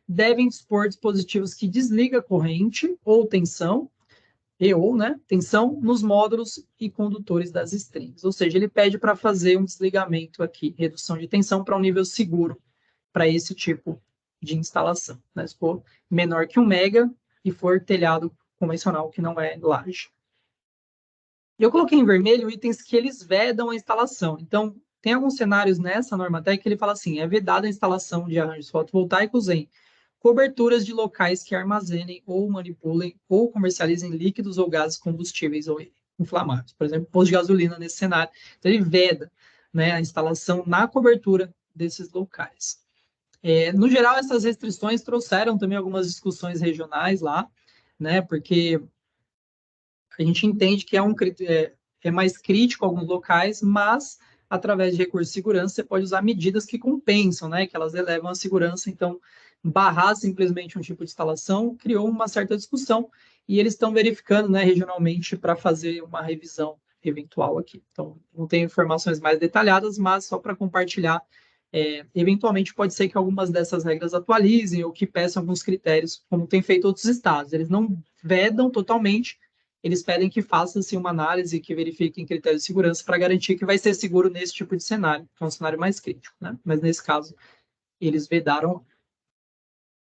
devem dispor dispositivos que desligam a corrente ou tensão, né, tensão nos módulos e condutores das strings. Ou seja, ele pede para fazer um desligamento aqui, redução de tensão para um nível seguro para esse tipo de instalação, né? Se for menor que 1 mega e for telhado convencional que não é laje. Eu coloquei em vermelho itens que eles vedam a instalação. Então, tem alguns cenários nessa norma técnica que ele fala assim, é vedada a instalação de arranjos fotovoltaicos em coberturas de locais que armazenem ou manipulem ou comercializem líquidos ou gases combustíveis ou inflamáveis. Por exemplo, posto de gasolina nesse cenário. Então, ele veda, né, a instalação na cobertura desses locais. No geral, essas restrições trouxeram também algumas discussões regionais lá, né, porque a gente entende que é mais crítico em alguns locais, mas através de recursos de segurança você pode usar medidas que compensam, né, que elas elevam a segurança. Então, barrar simplesmente um tipo de instalação criou uma certa discussão e eles estão verificando, né, regionalmente para fazer uma revisão eventual aqui. Então, não tenho informações mais detalhadas, mas só para compartilhar, eventualmente pode ser que algumas dessas regras atualizem ou que peçam alguns critérios, como tem feito outros estados. Eles não vedam totalmente, eles pedem que faça-se uma análise que verifiquem critérios de segurança para garantir que vai ser seguro nesse tipo de cenário, que é um cenário mais crítico, né? Mas nesse caso, eles vedaram.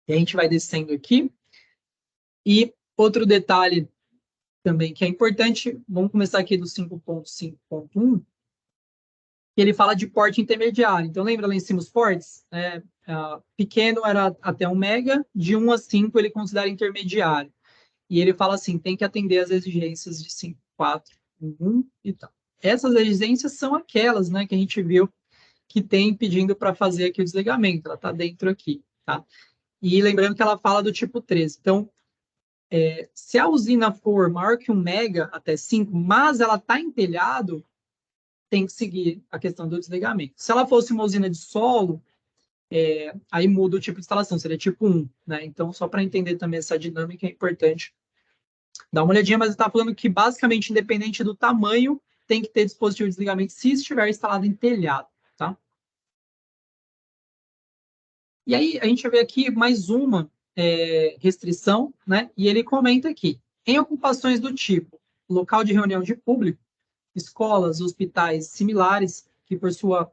E a gente vai descendo aqui. E outro detalhe também que é importante, vamos começar aqui do 5.5.1, que ele fala de porte intermediário. Então, lembra lá em cima os portes? Pequeno era até 1 mega, de 1 a 5 ele considera intermediário. E ele fala assim, tem que atender às exigências de 5.4, 1 e tal. essas exigências são aquelas, né, que a gente viu que tem pedindo para fazer aqui o desligamento. Ela está dentro aqui, tá? E lembrando que ela fala do tipo 13. Então, se a usina for maior que 1 mega até 5, mas ela está em telhado, tem que seguir a questão do desligamento. Se ela fosse uma usina de solo, aí muda o tipo de instalação, seria tipo 1, né? Então, só para entender também essa dinâmica, é importante dar uma olhadinha, mas está falando que, basicamente, independente do tamanho, tem que ter dispositivo de desligamento se estiver instalado em telhado, tá? E aí, a gente vê aqui mais uma restrição, né? E ele comenta aqui, em ocupações do tipo local de reunião de público, escolas, hospitais similares, que por sua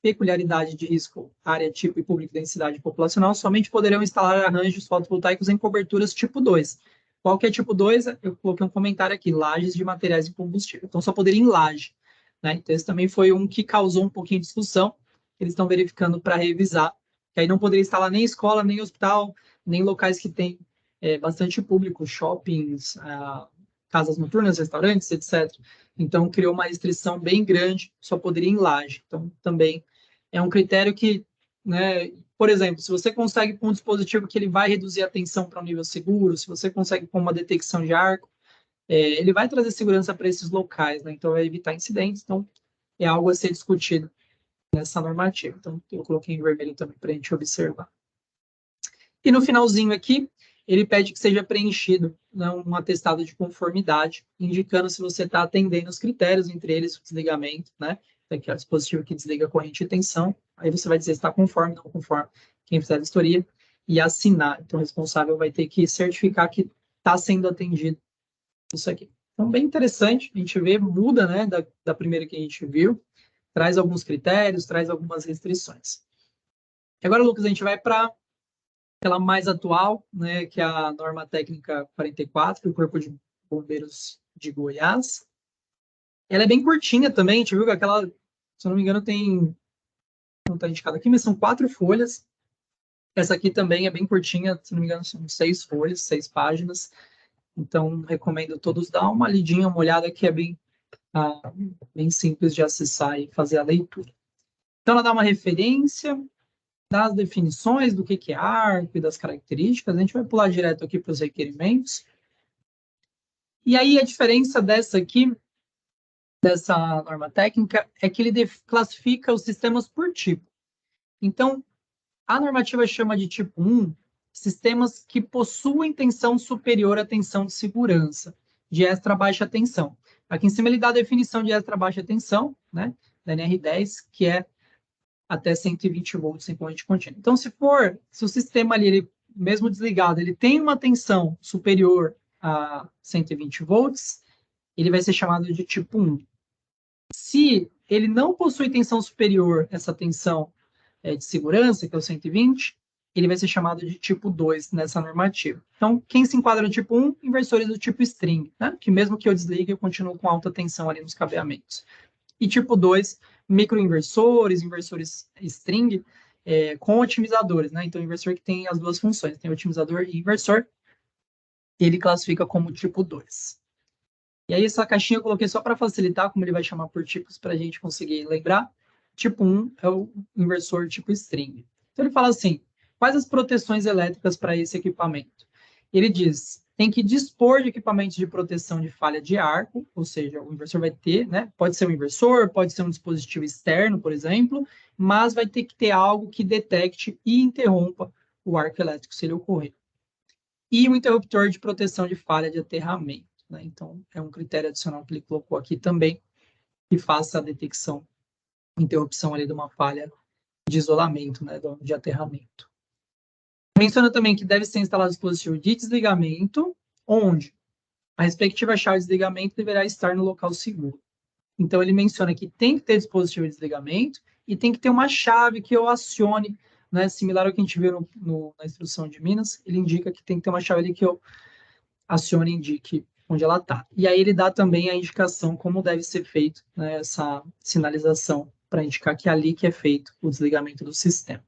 peculiaridade de risco, área, tipo e público densidade populacional, somente poderão instalar arranjos fotovoltaicos em coberturas tipo 2. Qual que é tipo 2? Eu coloquei um comentário aqui, lajes de materiais e combustível. Então, só poderia em laje. Né? Então, esse também foi um que causou um pouquinho de discussão. Eles estão verificando para revisar. Que aí não poderia instalar nem escola, nem hospital, nem locais que têm bastante público, shoppings, casas noturnas, restaurantes, etc. Então, criou uma restrição bem grande, só poderia em laje. Então, também é um critério que, né, por exemplo, se você consegue com um dispositivo que ele vai reduzir a tensão para um nível seguro, se você consegue com uma detecção de arco, ele vai trazer segurança para esses locais, né? Então, vai evitar incidentes. Então, é algo a ser discutido nessa normativa. Então, eu coloquei em vermelho também para a gente observar. E no finalzinho aqui, ele pede que seja preenchido, né, um atestado de conformidade, indicando se você está atendendo os critérios, entre eles o desligamento, né? Aqui é o dispositivo que desliga a corrente de tensão. Aí você vai dizer se está conforme, não conforme, quem fizer a vistoria, e assinar. Então, o responsável vai ter que certificar que está sendo atendido isso aqui. Então, bem interessante, a gente vê, muda, né, da primeira que a gente viu, traz alguns critérios, traz algumas restrições. Agora, Lucas, a gente vai para aquela mais atual, né, que é a norma técnica 44 do Corpo de Bombeiros de Goiás. Ela é bem curtinha também, a gente viu que aquela, se eu não me engano, tem, não está indicado aqui, mas são 4 folhas. Essa aqui também é bem curtinha, se não me engano, são 6 folhas, 6 páginas. Então, recomendo todos dar uma lidinha, uma olhada, que é bem simples de acessar e fazer a leitura. Então, ela dá uma referência das definições do que é arco e das características. A gente vai pular direto aqui para os requerimentos. E aí, a diferença dessa aqui, dessa norma técnica, é que ele classifica os sistemas por tipo. Então, a normativa chama de tipo 1 sistemas que possuem tensão superior à tensão de segurança, de extra baixa tensão. Aqui em cima ele dá a definição de extra baixa tensão, né, da NR10, que é até 120 volts em corrente contínua. Então, se o sistema ali, ele, mesmo desligado, ele tem uma tensão superior a 120 volts, ele vai ser chamado de tipo 1. Se ele não possui tensão superior a essa tensão de segurança, que é o 120, ele vai ser chamado de tipo 2 nessa normativa. Então, quem se enquadra no tipo 1? Inversores do tipo string, né? Que mesmo que eu desligue, eu continuo com alta tensão ali nos cabeamentos. E tipo 2, microinversores, inversores string, com otimizadores, né? Então, inversor que tem as duas funções, tem otimizador e inversor, ele classifica como tipo 2. E aí, essa caixinha eu coloquei só para facilitar, como ele vai chamar por tipos, para a gente conseguir lembrar. Tipo 1 é o inversor tipo string. Então, ele fala assim, quais as proteções elétricas para esse equipamento? Ele diz, tem que dispor de equipamentos de proteção de falha de arco, ou seja, o inversor vai ter, né? Pode ser um inversor, pode ser um dispositivo externo, por exemplo, mas vai ter que ter algo que detecte e interrompa o arco elétrico se ele ocorrer. E um interruptor de proteção de falha de aterramento. Né? Então, é um critério adicional que ele colocou aqui também, que faça a detecção, interrupção ali de uma falha de isolamento, né, de aterramento. Menciona também que deve ser instalado dispositivo de desligamento, onde a respectiva chave de desligamento deverá estar no local seguro. Então, ele menciona que tem que ter dispositivo de desligamento e tem que ter uma chave que eu acione, né, similar ao que a gente viu na instrução de Minas, ele indica que tem que ter uma chave ali que eu acione e indique onde ela está. E aí ele dá também a indicação como deve ser feito, né, essa sinalização para indicar que é ali que é feito o desligamento do sistema.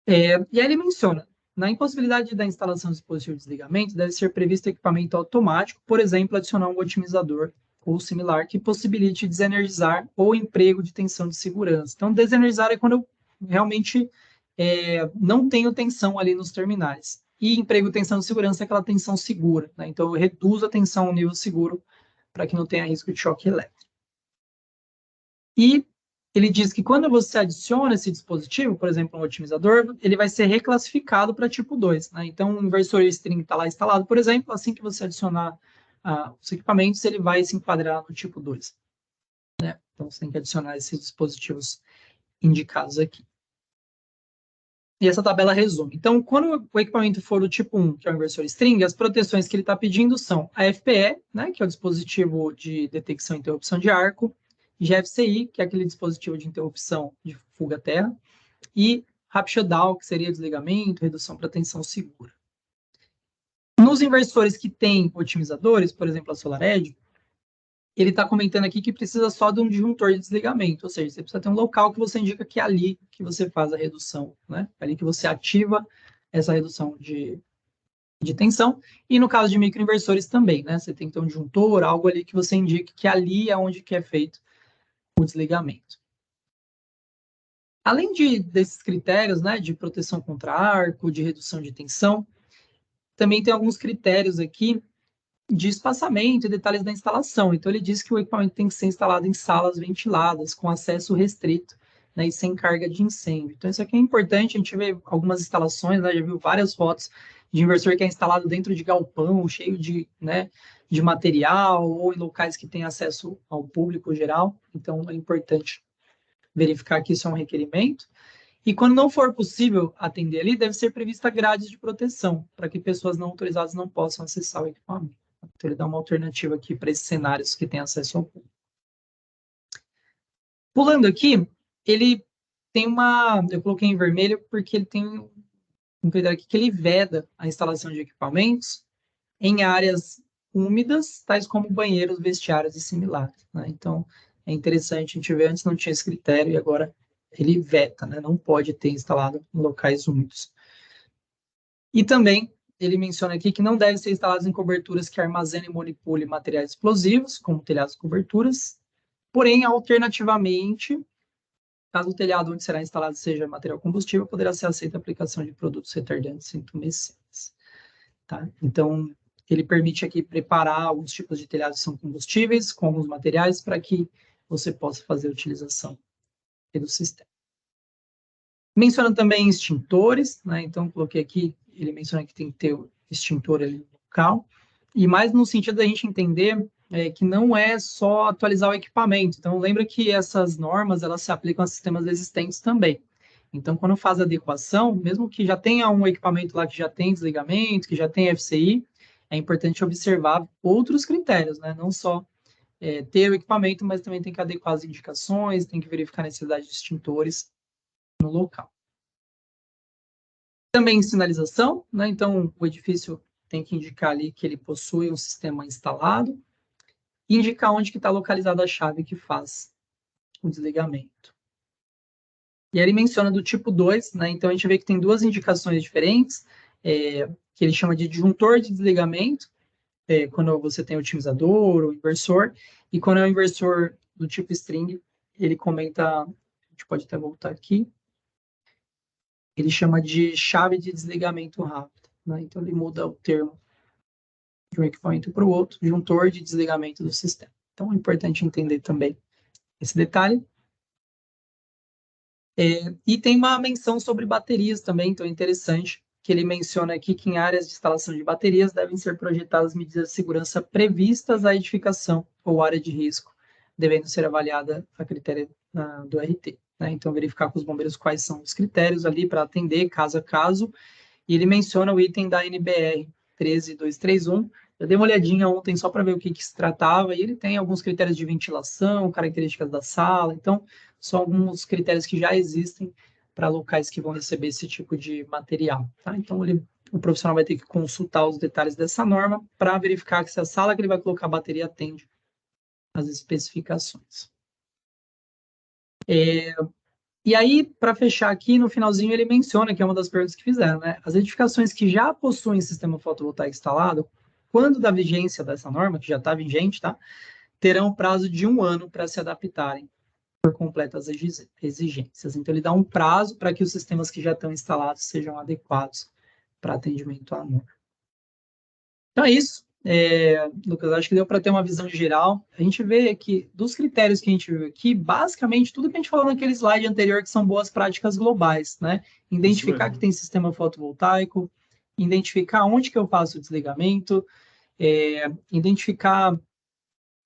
E aí ele menciona, na impossibilidade da instalação do dispositivo de desligamento, deve ser previsto equipamento automático, por exemplo, adicionar um otimizador ou similar que possibilite desenergizar ou emprego de tensão de segurança. Então, desenergizar é quando eu realmente não tenho tensão ali nos terminais. E emprego de tensão de segurança é aquela tensão segura, né? Então, eu reduzo a tensão ao nível seguro para que não tenha risco de choque elétrico. E ele diz que quando você adiciona esse dispositivo, por exemplo, um otimizador, ele vai ser reclassificado para tipo 2. Né? Então, o inversor string está lá instalado, por exemplo, assim que você adicionar os equipamentos, ele vai se enquadrar no tipo 2. Né? Então, você tem que adicionar esses dispositivos indicados aqui. E essa tabela resume. Então, quando o equipamento for do tipo 1, que é o inversor string, as proteções que ele está pedindo são a FPE, né, que é o dispositivo de detecção e interrupção de arco, GFCI, que é aquele dispositivo de interrupção de fuga-terra, e RAP shutdown, que seria desligamento, redução para tensão segura. Nos inversores que têm otimizadores, por exemplo, a SolarEdge, ele está comentando aqui que precisa só de um disjuntor de desligamento, ou seja, você precisa ter um local que você indica que é ali que você faz a redução, né? Ali que você ativa essa redução de tensão. E no caso de microinversores também, né? Você tem que ter um disjuntor, algo ali que você indique que ali é onde que é feito o desligamento. Além desses critérios, né, de proteção contra arco, de redução de tensão, também tem alguns critérios aqui de espaçamento e detalhes da instalação. Então, ele diz que o equipamento tem que ser instalado em salas ventiladas, com acesso restrito, né, e sem carga de incêndio. Então, isso aqui é importante. A gente vê algumas instalações, né, já viu várias fotos de inversor que é instalado dentro de galpão, cheio de, né, de material, ou em locais que têm acesso ao público geral. Então, é importante verificar que isso é um requerimento. E quando não for possível atender ali, deve ser prevista grades de proteção, para que pessoas não autorizadas não possam acessar o equipamento. Então, ele dá uma alternativa aqui para esses cenários que têm acesso ao público. Pulando aqui, ele tem eu coloquei em vermelho porque ele tem um critério aqui que ele veda a instalação de equipamentos em áreas úmidas, tais como banheiros, vestiários e similares. Né? Então, é interessante a gente ver, antes não tinha esse critério e agora ele veta, né? Não pode ter instalado em locais úmidos. E também ele menciona aqui que não deve ser instalados em coberturas que armazenem e manipulem materiais explosivos, como telhados e coberturas. Porém, alternativamente, caso o telhado onde será instalado seja material combustível, poderá ser aceita a aplicação de produtos retardantes e intumescentes. Tá? Então, ele permite aqui preparar alguns tipos de telhados que são combustíveis, com alguns materiais, para que você possa fazer a utilização do sistema. Menciona também extintores, né? Então, coloquei aqui, ele menciona que tem que ter o extintor ali no local, e mais no sentido da gente entender que não é só atualizar o equipamento. Então, lembra que essas normas, elas se aplicam a sistemas existentes também. Então, quando faz a adequação, mesmo que já tenha um equipamento lá que já tem desligamento, que já tem FCI, é importante observar outros critérios, né? Não só ter o equipamento, mas também tem que adequar as indicações, tem que verificar a necessidade de extintores no local. Também sinalização, né? Então, o edifício tem que indicar ali que ele possui um sistema instalado e indicar onde que está localizada a chave que faz o desligamento. E aí ele menciona do tipo 2, né? Então, a gente vê que tem duas indicações diferentes, que ele chama de disjuntor de desligamento, quando você tem o otimizador ou inversor, e quando é o inversor do tipo string, ele comenta, a gente pode até voltar aqui, ele chama de chave de desligamento rápido. Né? Então, ele muda o termo de um equipamento para o outro, disjuntor de desligamento do sistema. Então, é importante entender também esse detalhe. E tem uma menção sobre baterias também, então é interessante que ele menciona aqui que em áreas de instalação de baterias devem ser projetadas medidas de segurança previstas à edificação ou área de risco, devendo ser avaliada a critério do RT. Né? Então, verificar com os bombeiros quais são os critérios ali para atender caso a caso. E ele menciona o item da NBR 13231. Eu dei uma olhadinha ontem só para ver o que se tratava, e ele tem alguns critérios de ventilação, características da sala, então são alguns critérios que já existem para locais que vão receber esse tipo de material. Tá? Então, o profissional vai ter que consultar os detalhes dessa norma para verificar que se a sala que ele vai colocar a bateria atende às especificações. E aí, para fechar aqui, no finalzinho, ele menciona, que é uma das perguntas que fizeram, né? As edificações que já possuem sistema fotovoltaico instalado, quando da vigência dessa norma, que já está vigente, tá? terão prazo de 1 ano para se adaptarem por completo às exigências. Então, ele dá um prazo para que os sistemas que já estão instalados sejam adequados para atendimento à norma. Então, é isso. Lucas, acho que deu para ter uma visão geral. A gente vê que, dos critérios que a gente viu aqui, basicamente, tudo que a gente falou naquele slide anterior, que são boas práticas globais, né? Identificar que tem sistema fotovoltaico, identificar onde que eu faço o desligamento, identificar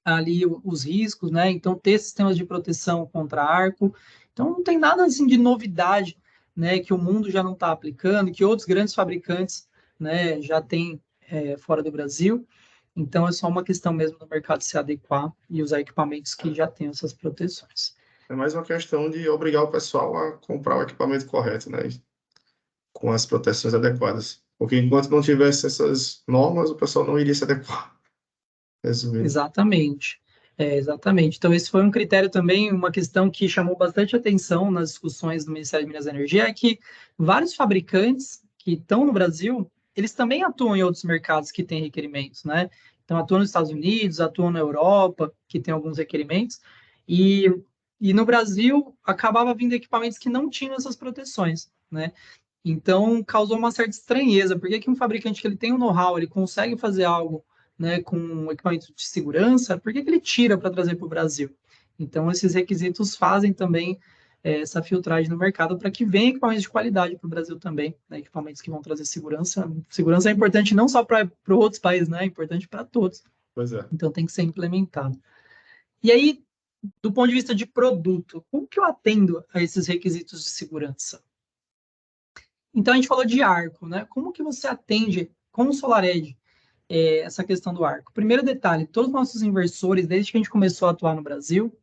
ali os riscos, né? Então, ter sistemas de proteção contra arco. Então, não tem nada assim de novidade, né? Que o mundo já não está aplicando, que outros grandes fabricantes, né, já têm fora do Brasil. Então, é só uma questão mesmo do mercado se adequar e usar equipamentos que já tenham essas proteções. É mais uma questão de obrigar o pessoal a comprar o equipamento correto, né? Com as proteções adequadas. Porque enquanto não tivesse essas normas, o pessoal não iria se adequar. Resumindo. Exatamente. Exatamente. Então, esse foi um critério também, uma questão que chamou bastante atenção nas discussões do Ministério de Minas e Energia, é que vários fabricantes que estão no Brasil, eles também atuam em outros mercados que têm requerimentos, né? Então, atuam nos Estados Unidos, atuam na Europa, que tem alguns requerimentos, e no Brasil acabava vindo equipamentos que não tinham essas proteções, né? Então, causou uma certa estranheza, porque que um fabricante que ele tem um know-how, ele consegue fazer algo, né, com um equipamento de segurança, por que ele tira para trazer para o Brasil? Então, esses requisitos fazem também essa filtragem no mercado para que venha equipamentos de qualidade para o Brasil também, né, equipamentos que vão trazer segurança. Segurança é importante não só para outros países, né, é importante para todos. Pois é. Então, tem que ser implementado. E aí, do ponto de vista de produto, como que eu atendo a esses requisitos de segurança? Então, a gente falou de arco, né? Como que você atende com o SolarEdge essa questão do arco? Primeiro detalhe, todos os nossos inversores, desde que a gente começou a atuar no Brasil,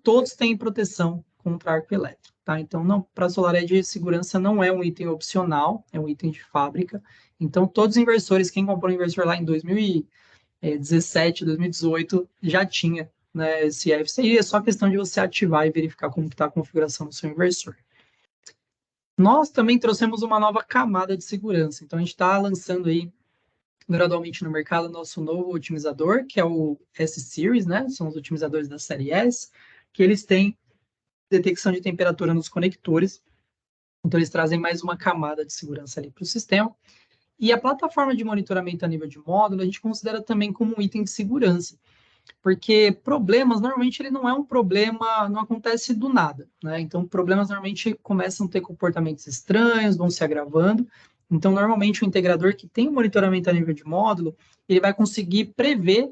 todos têm proteção contra arco elétrico, tá? Então, para a SolarEdge, segurança não é um item opcional, é um item de fábrica. Então, todos os inversores, quem comprou um inversor lá em 2017, 2018, já tinha, né, esse FCI, é só questão de você ativar e verificar como está a configuração do seu inversor. Nós também trouxemos uma nova camada de segurança. Então, a gente está lançando aí gradualmente no mercado nosso novo otimizador, que é o S-Series, né? São os otimizadores da série S, que eles têm detecção de temperatura nos conectores. Então, eles trazem mais uma camada de segurança ali para o sistema. E a plataforma de monitoramento a nível de módulo, a gente considera também como um item de segurança. Porque problemas, normalmente, ele não é um problema, não acontece do nada, né? Então, problemas normalmente começam a ter comportamentos estranhos, vão se agravando. Então, normalmente, o integrador que tem o monitoramento a nível de módulo, ele vai conseguir prever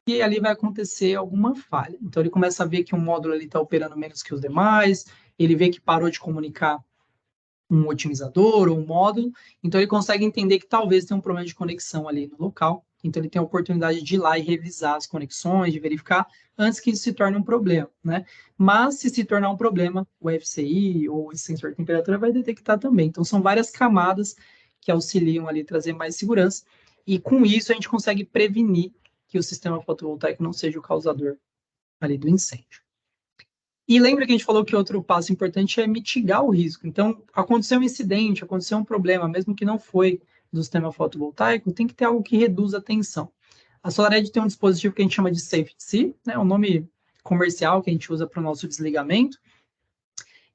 que ali vai acontecer alguma falha. Então, ele começa a ver que um módulo está operando menos que os demais, ele vê que parou de comunicar um otimizador ou um módulo, então ele consegue entender que talvez tenha um problema de conexão ali no local, então ele tem a oportunidade de ir lá e revisar as conexões, de verificar antes que isso se torne um problema, né? Mas se tornar um problema, o FCI ou esse sensor de temperatura vai detectar também. Então são várias camadas que auxiliam ali a trazer mais segurança, e com isso a gente consegue prevenir que o sistema fotovoltaico não seja o causador ali do incêndio. E lembra que a gente falou que outro passo importante é mitigar o risco. Então, aconteceu um incidente, aconteceu um problema, mesmo que não foi do sistema fotovoltaico, tem que ter algo que reduza a tensão. A SolarEdge tem um dispositivo que a gente chama de Safety, né, o nome comercial que a gente usa para o nosso desligamento.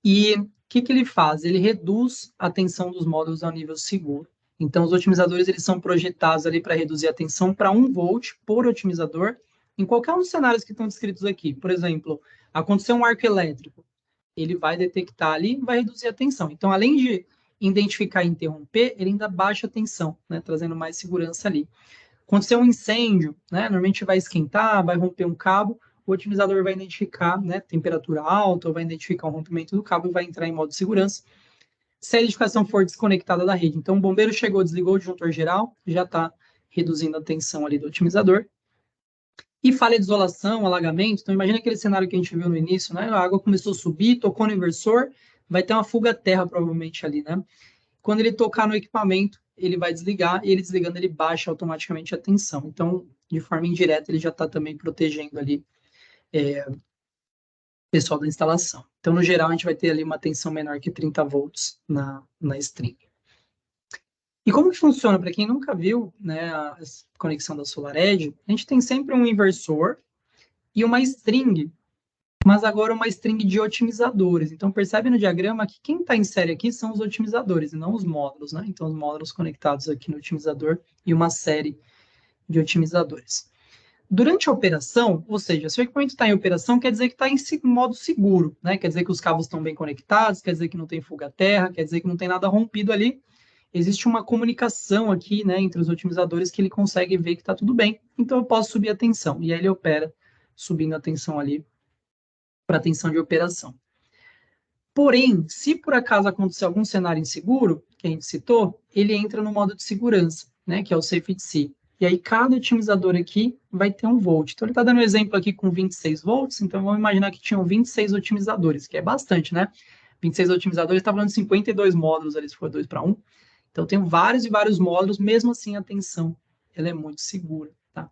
E o que ele faz? Ele reduz a tensão dos módulos ao nível seguro. Então, os otimizadores eles são projetados ali para reduzir a tensão para 1 volt por otimizador, em qualquer um dos cenários que estão descritos aqui. Por exemplo, aconteceu um arco elétrico, ele vai detectar ali e vai reduzir a tensão. Então, além de identificar e interromper, ele ainda baixa a tensão, né, trazendo mais segurança ali. Aconteceu um incêndio, né, normalmente vai esquentar, vai romper um cabo, o otimizador vai identificar, né, temperatura alta, ou vai identificar o rompimento do cabo e vai entrar em modo de segurança. Se a edificação for desconectada da rede, então o bombeiro chegou, desligou o disjuntor geral, já está reduzindo a tensão ali do otimizador. E falha de isolação, alagamento, então imagina aquele cenário que a gente viu no início, né? A água começou a subir, tocou no inversor, vai ter uma fuga terra provavelmente ali, né? Quando ele tocar no equipamento, ele vai desligar, e ele desligando, ele baixa automaticamente a tensão. Então, de forma indireta, ele já está também protegendo ali o pessoal da instalação. Então, no geral, a gente vai ter ali uma tensão menor que 30 volts na string. E como que funciona? Para quem nunca viu, né, a conexão da SolarEdge, a gente tem sempre um inversor e uma string, mas agora uma string de otimizadores. Então, percebe no diagrama que quem está em série aqui são os otimizadores, e não os módulos, né? Então, os módulos conectados aqui no otimizador e uma série de otimizadores. Durante a operação, ou seja, se o equipamento está em operação, quer dizer que está em modo seguro, né? Quer dizer que os cabos estão bem conectados, quer dizer que não tem fuga à terra, quer dizer que não tem nada rompido ali. Existe uma comunicação aqui, né, entre os otimizadores que ele consegue ver que está tudo bem. Então, eu posso subir a tensão. E aí ele opera subindo a tensão ali para a tensão de operação. Porém, se por acaso acontecer algum cenário inseguro, que a gente citou, ele entra no modo de segurança, né, que é o Safety. E aí cada otimizador aqui vai ter um volt. Então ele está dando um exemplo aqui com 26 volts, então vamos imaginar que tinham 26 otimizadores, que é bastante, né? 26 otimizadores, está falando de 52 módulos ali, se for 2 para 1. Então tem vários e vários módulos, mesmo assim a tensão ela é muito segura, tá?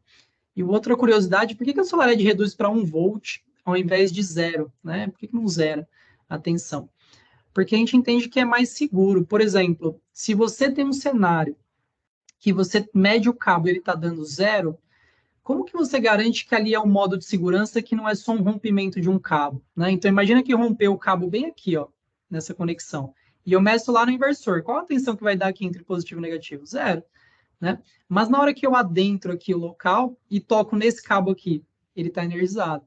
E outra curiosidade, por que a SolarEdge reduz para 1 volt ao invés de 0, né? Por que não zera a tensão? Porque a gente entende que é mais seguro. Por exemplo, se você tem um cenário que você mede o cabo e ele está dando 0, como que você garante que ali é um modo de segurança que não é só um rompimento de um cabo, né? Então imagina que rompeu o cabo bem aqui, ó, nessa conexão. E eu meço lá no inversor. Qual a tensão que vai dar aqui entre positivo e negativo? 0, né? Mas na hora que eu adentro aqui o local e toco nesse cabo aqui, ele está energizado,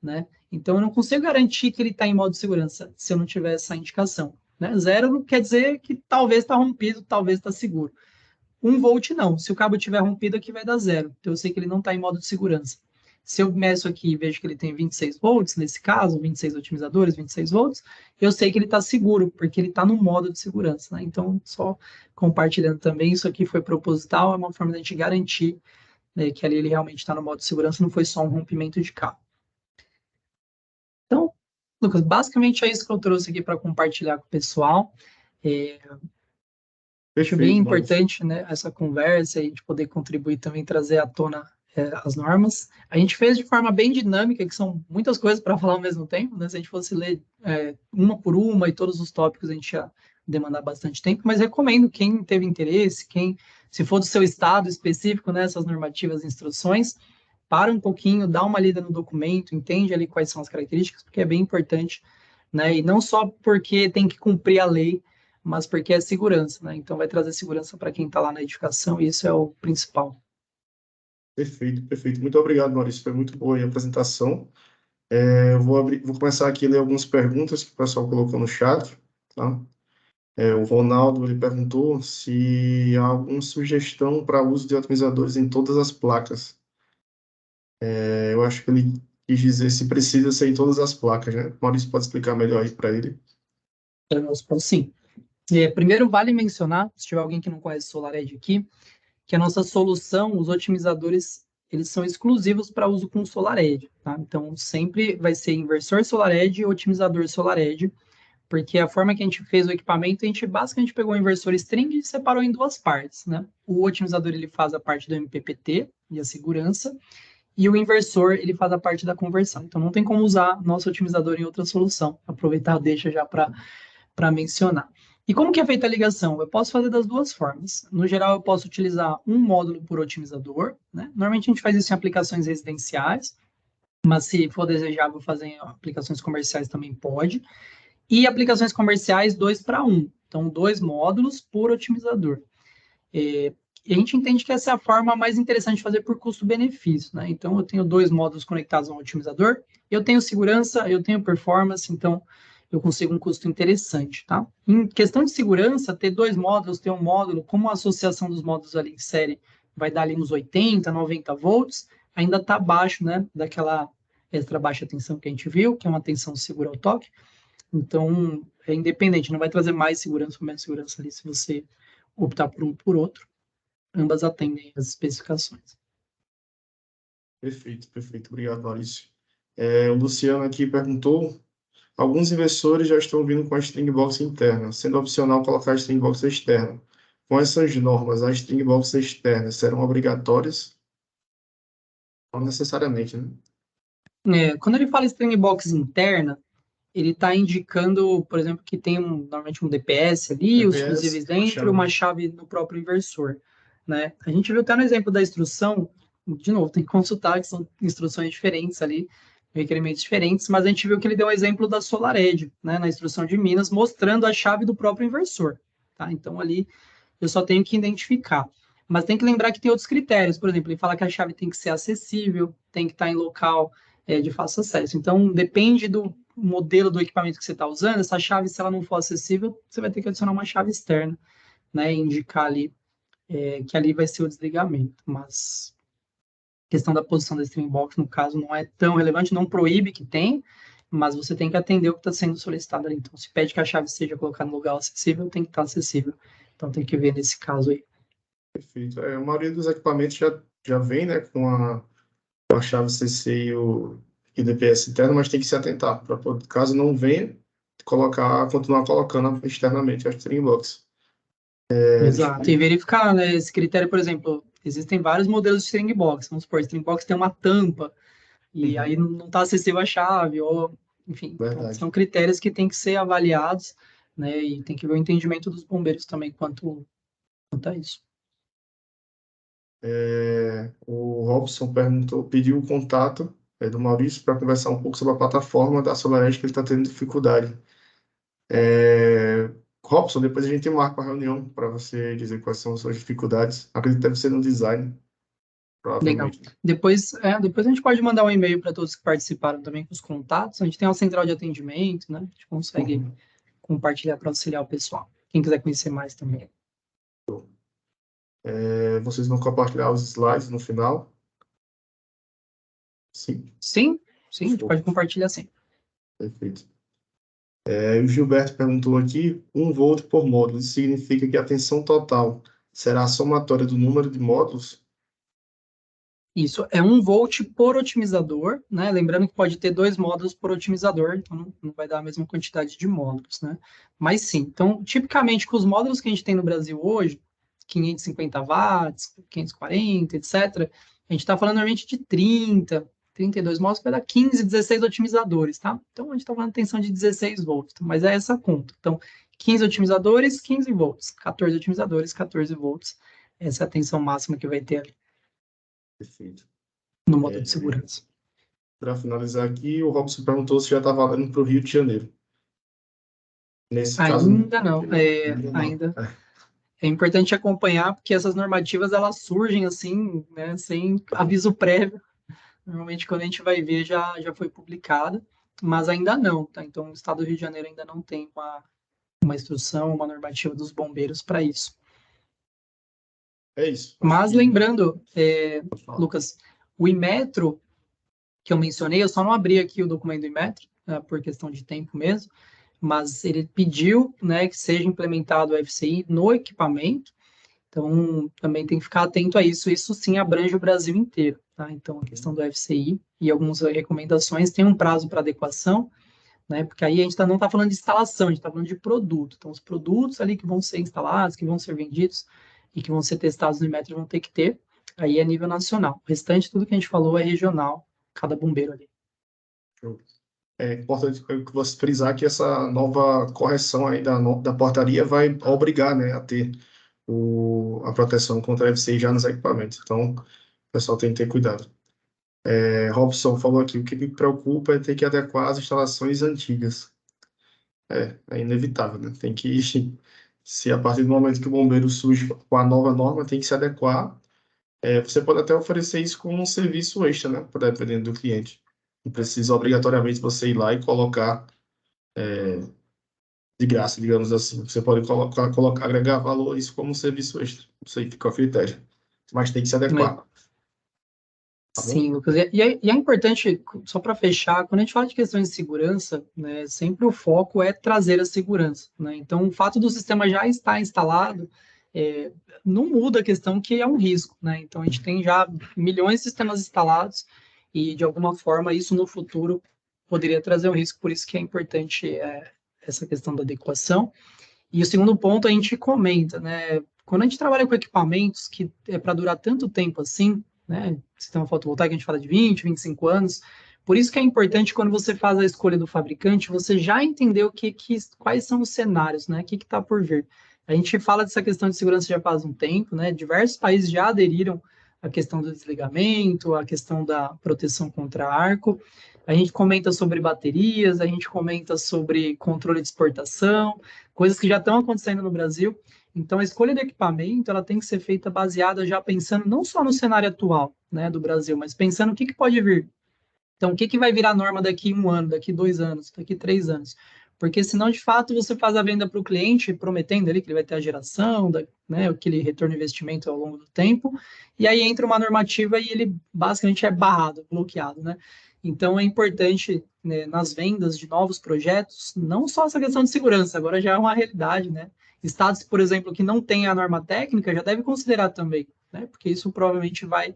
né? Então eu não consigo garantir que ele está em modo de segurança se eu não tiver essa indicação, né? 0 não quer dizer que talvez está rompido, talvez está seguro. 1 volt não. Se o cabo estiver rompido aqui vai dar 0. Então eu sei que ele não está em modo de segurança. Se eu meço aqui e vejo que ele tem 26 volts, nesse caso, 26 otimizadores, 26 volts, eu sei que ele está seguro, porque ele está no modo de segurança, né? Então, só compartilhando também, isso aqui foi proposital, é uma forma de a gente garantir, né, que ali ele realmente está no modo de segurança, não foi só um rompimento de cabo. Então, Lucas, basicamente é isso que eu trouxe aqui para compartilhar com o pessoal. Acho bem importante, né, essa conversa, a gente poder contribuir também, trazer à tona as normas. A gente fez de forma bem dinâmica, que são muitas coisas para falar ao mesmo tempo, né? Se a gente fosse ler uma por uma e todos os tópicos, a gente ia demandar bastante tempo, mas recomendo quem teve interesse, se for do seu estado específico, né, essas normativas e instruções, para um pouquinho, dá uma lida no documento, entende ali quais são as características, porque é bem importante, né? E não só porque tem que cumprir a lei, mas porque é segurança, né? Então vai trazer segurança para quem está lá na edificação, e isso é o principal. Perfeito, perfeito. Muito obrigado, Maurício. Foi muito boa a apresentação. Eu vou começar aqui a ler algumas perguntas que o pessoal colocou no chat, tá? O Ronaldo ele perguntou se há alguma sugestão para uso de otimizadores em todas as placas. Eu acho que ele quis dizer se precisa ser em todas as placas, né? Maurício pode explicar melhor aí para ele. Sim. Primeiro, vale mencionar, se tiver alguém que não conhece SolarEdge aqui, que a nossa solução, os otimizadores, eles são exclusivos para uso com SolarEdge, tá? Então, sempre vai ser inversor SolarEdge e otimizador SolarEdge, porque a forma que a gente fez o equipamento, a gente basicamente pegou o inversor string e separou em duas partes, né? O otimizador, ele faz a parte do MPPT e a segurança, e o inversor, ele faz a parte da conversão. Então, não tem como usar nosso otimizador em outra solução. Aproveitar, deixa já para mencionar. E como que é feita a ligação? Eu posso fazer das duas formas. No geral, eu posso utilizar um módulo por otimizador, né? Normalmente a gente faz isso em aplicações residenciais, mas se for desejável fazer em aplicações comerciais também pode. E aplicações comerciais 2 para 1. Então, 2 módulos por otimizador. E a gente entende que essa é a forma mais interessante de fazer por custo-benefício, né? Então, eu tenho 2 módulos conectados a um otimizador, eu tenho segurança, eu tenho performance, então eu consigo um custo interessante, tá? Em questão de segurança, ter 2 módulos, ter um módulo, como a associação dos módulos ali em série vai dar ali uns 80, 90 volts, ainda está abaixo, né, daquela extra baixa tensão que a gente viu, que é uma tensão segura ao toque. Então, é independente, não vai trazer mais segurança ou menos segurança ali se você optar por um ou por outro. Ambas atendem as especificações. Perfeito, perfeito. Obrigado, Maurício. O Luciano aqui perguntou: alguns investidores já estão vindo com a string box interna, sendo opcional colocar a string box externa. Com essas normas, as string box externas serão obrigatórias? Não necessariamente, né? Quando ele fala string box interna, ele está indicando, por exemplo, que tem normalmente um DPS ali, os fusíveis dentro, uma chave no próprio inversor, né? A gente viu até no exemplo da instrução de novo, tem que consultar, que são instruções diferentes ali, requerimentos diferentes, mas a gente viu que ele deu um exemplo da SolarEdge, né, na instrução de Minas, mostrando a chave do próprio inversor, tá? Então, ali, eu só tenho que identificar. Mas tem que lembrar que tem outros critérios, por exemplo, ele fala que a chave tem que ser acessível, tem que estar em local de fácil acesso. Então, depende do modelo do equipamento que você está usando, essa chave, se ela não for acessível, você vai ter que adicionar uma chave externa, né, e indicar ali que ali vai ser o desligamento. Mas a questão da posição da Stream Box, no caso, não é tão relevante, não proíbe que tem, mas você tem que atender o que está sendo solicitado ali. Então, se pede que a chave seja colocada no lugar acessível, tem que estar acessível. Então, tem que ver nesse caso aí. Perfeito. A maioria dos equipamentos já vem, né, com a chave CC e DPS interno, mas tem que se atentar, para caso não venha, continuar colocando externamente a string box. Exato. E verificar, né, esse critério, por exemplo, existem vários modelos de string box. Vamos supor, string box tem uma tampa, e aí não está acessível a chave, ou, enfim. Então, Verdade. são critérios que têm que ser avaliados, né, e tem que ver o entendimento dos bombeiros também quanto a isso. O Robson pediu o contato do Maurício para conversar um pouco sobre a plataforma da SolarEdge que ele está tendo dificuldade. Robson, depois a gente marca uma reunião para você dizer quais são as suas dificuldades. Acredito que deve ser no design, Legal. provavelmente. Depois a gente pode mandar um e-mail para todos que participaram também com os contatos. A gente tem uma central de atendimento, né? A gente consegue compartilhar para auxiliar o pessoal. Quem quiser conhecer mais também. Vocês vão compartilhar os slides no final? Sim. Sim, a gente pode compartilhar sim. Perfeito. O Gilberto perguntou aqui, 1 volt por módulo, isso significa que a tensão total será a somatória do número de módulos? Isso, é 1 volt por otimizador, né? Lembrando que pode ter 2 módulos por otimizador, então não vai dar a mesma quantidade de módulos, né? Mas sim, então, tipicamente, com os módulos que a gente tem no Brasil hoje, 550 watts, 540, etc., a gente está falando normalmente de 32 módulos, vai dar 15, 16 otimizadores, tá? Então, a gente está falando de tensão de 16 volts, mas é essa a conta. Então, 15 otimizadores, 15 volts, 14 otimizadores, 14 volts. Essa é a tensão máxima que vai ter ali Perfeito. no modo de segurança. Para finalizar aqui, o Robson perguntou se já está valendo para o Rio de Janeiro. Nesse caso, Ainda não, ainda é importante acompanhar, porque essas normativas elas surgem assim, né, sem aviso prévio. Normalmente, quando a gente vai ver, já foi publicada, mas ainda não, tá? Então, o Estado do Rio de Janeiro ainda não tem uma instrução, uma normativa dos bombeiros para isso. é isso. Mas lembrando, Lucas, o Inmetro que eu mencionei, eu só não abri aqui o documento do Inmetro, por questão de tempo mesmo, mas ele pediu, né, que seja implementado o FCI no equipamento, então também tem que ficar atento a isso. Isso sim abrange o Brasil inteiro, tá? Então a questão do FCI e algumas recomendações tem um prazo para adequação, né? Porque aí a gente não está falando de instalação, a gente está falando de produto. Então os produtos ali que vão ser instalados, que vão ser vendidos e que vão ser testados no Inmetro vão ter que ter, aí é nível nacional. O restante, tudo que a gente falou é regional, cada bombeiro ali. É importante que você frisar que essa nova correção aí da portaria vai obrigar, né, a ter a proteção contra a FCI já nos equipamentos. Então, o pessoal tem que ter cuidado. Robson falou aqui, o que me preocupa é ter que adequar as instalações antigas. É inevitável, né? Tem que, se a partir do momento que o bombeiro surge com a nova norma, tem que se adequar. Você pode até oferecer isso como um serviço extra, né? Dependendo do cliente. Não precisa obrigatoriamente você ir lá e colocar de graça, digamos assim. Você pode agregar valor isso como um serviço extra. Isso aí fica a critério. Mas tem que se adequar. Tá bom? Sim, Lucas. E é importante, só para fechar, quando a gente fala de questões de segurança, né, sempre o foco é trazer a segurança, né? Então, o fato do sistema já estar instalado não muda a questão que é um risco, né? Então, a gente tem já milhões de sistemas instalados e, de alguma forma, isso no futuro poderia trazer um risco, por isso que é importante essa questão da adequação. E o segundo ponto, a gente comenta, né? Quando a gente trabalha com equipamentos que é para durar tanto tempo assim, né? Sistema fotovoltaico, a gente fala de 20, 25 anos. Por isso que é importante, quando você faz a escolha do fabricante, você já entender quais são os cenários, né? O que está por vir. A gente fala dessa questão de segurança já faz um tempo, né? Diversos países já aderiram a questão do desligamento, a questão da proteção contra arco. A gente comenta sobre baterias, a gente comenta sobre controle de exportação, coisas que já estão acontecendo no Brasil. Então, a escolha do equipamento ela tem que ser feita baseada já pensando não só no cenário atual, né, do Brasil, mas pensando o que pode vir. Então, o que vai virar norma daqui 1 ano, daqui 2 anos, daqui 3 anos? Porque senão, de fato, você faz a venda para o cliente, prometendo ali que ele vai ter a geração, né, aquele retorno de investimento ao longo do tempo, e aí entra uma normativa e ele basicamente é barrado, bloqueado, né? Então, é importante, né, nas vendas de novos projetos, não só essa questão de segurança, agora já é uma realidade, né? Estados, por exemplo, que não têm a norma técnica, já deve considerar também, né? Porque isso provavelmente vai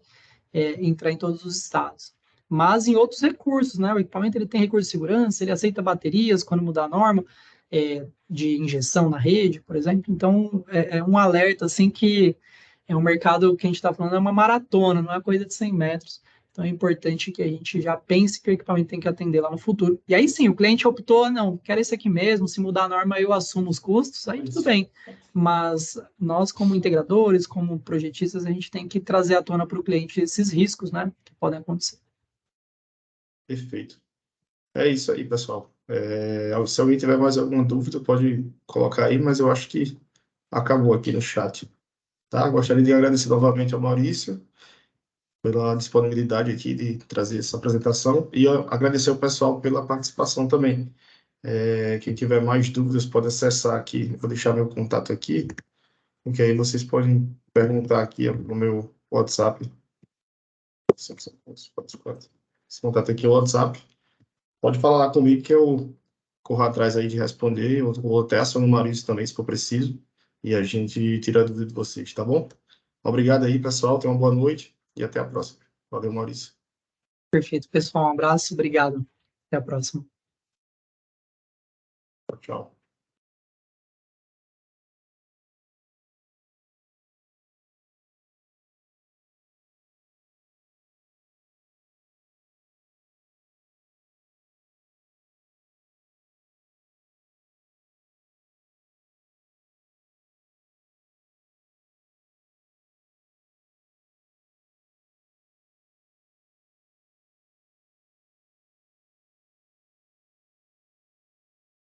entrar em todos os estados. Mas em outros recursos, né? O equipamento ele tem recurso de segurança, ele aceita baterias quando mudar a norma de injeção na rede, por exemplo. Então, é um alerta, assim, que é um mercado que a gente está falando, é uma maratona, não é coisa de 100 metros. Então, é importante que a gente já pense que o equipamento tem que atender lá no futuro. E aí sim, o cliente optou, não, quero esse aqui mesmo, se mudar a norma eu assumo os custos, aí tudo bem. Mas nós, como integradores, como projetistas, a gente tem que trazer à tona para o cliente esses riscos, né, que podem acontecer. Perfeito. É isso aí, pessoal. Se alguém tiver mais alguma dúvida, pode colocar aí, mas eu acho que acabou aqui no chat. Tá? Gostaria de agradecer novamente ao Maurício pela disponibilidade aqui de trazer essa apresentação e agradecer ao pessoal pela participação também. Quem tiver mais dúvidas pode acessar aqui, vou deixar meu contato aqui, porque aí vocês podem perguntar aqui no meu WhatsApp. Esse contato aqui é o WhatsApp. Pode falar lá comigo que eu corro atrás aí de responder, ou até aciono o Maurício também, se for preciso, e a gente tira a dúvida de vocês, tá bom? Obrigado aí, pessoal, tenham uma boa noite e até a próxima. Valeu, Maurício. Perfeito, pessoal. Um abraço, obrigado. Até a próxima. Tchau.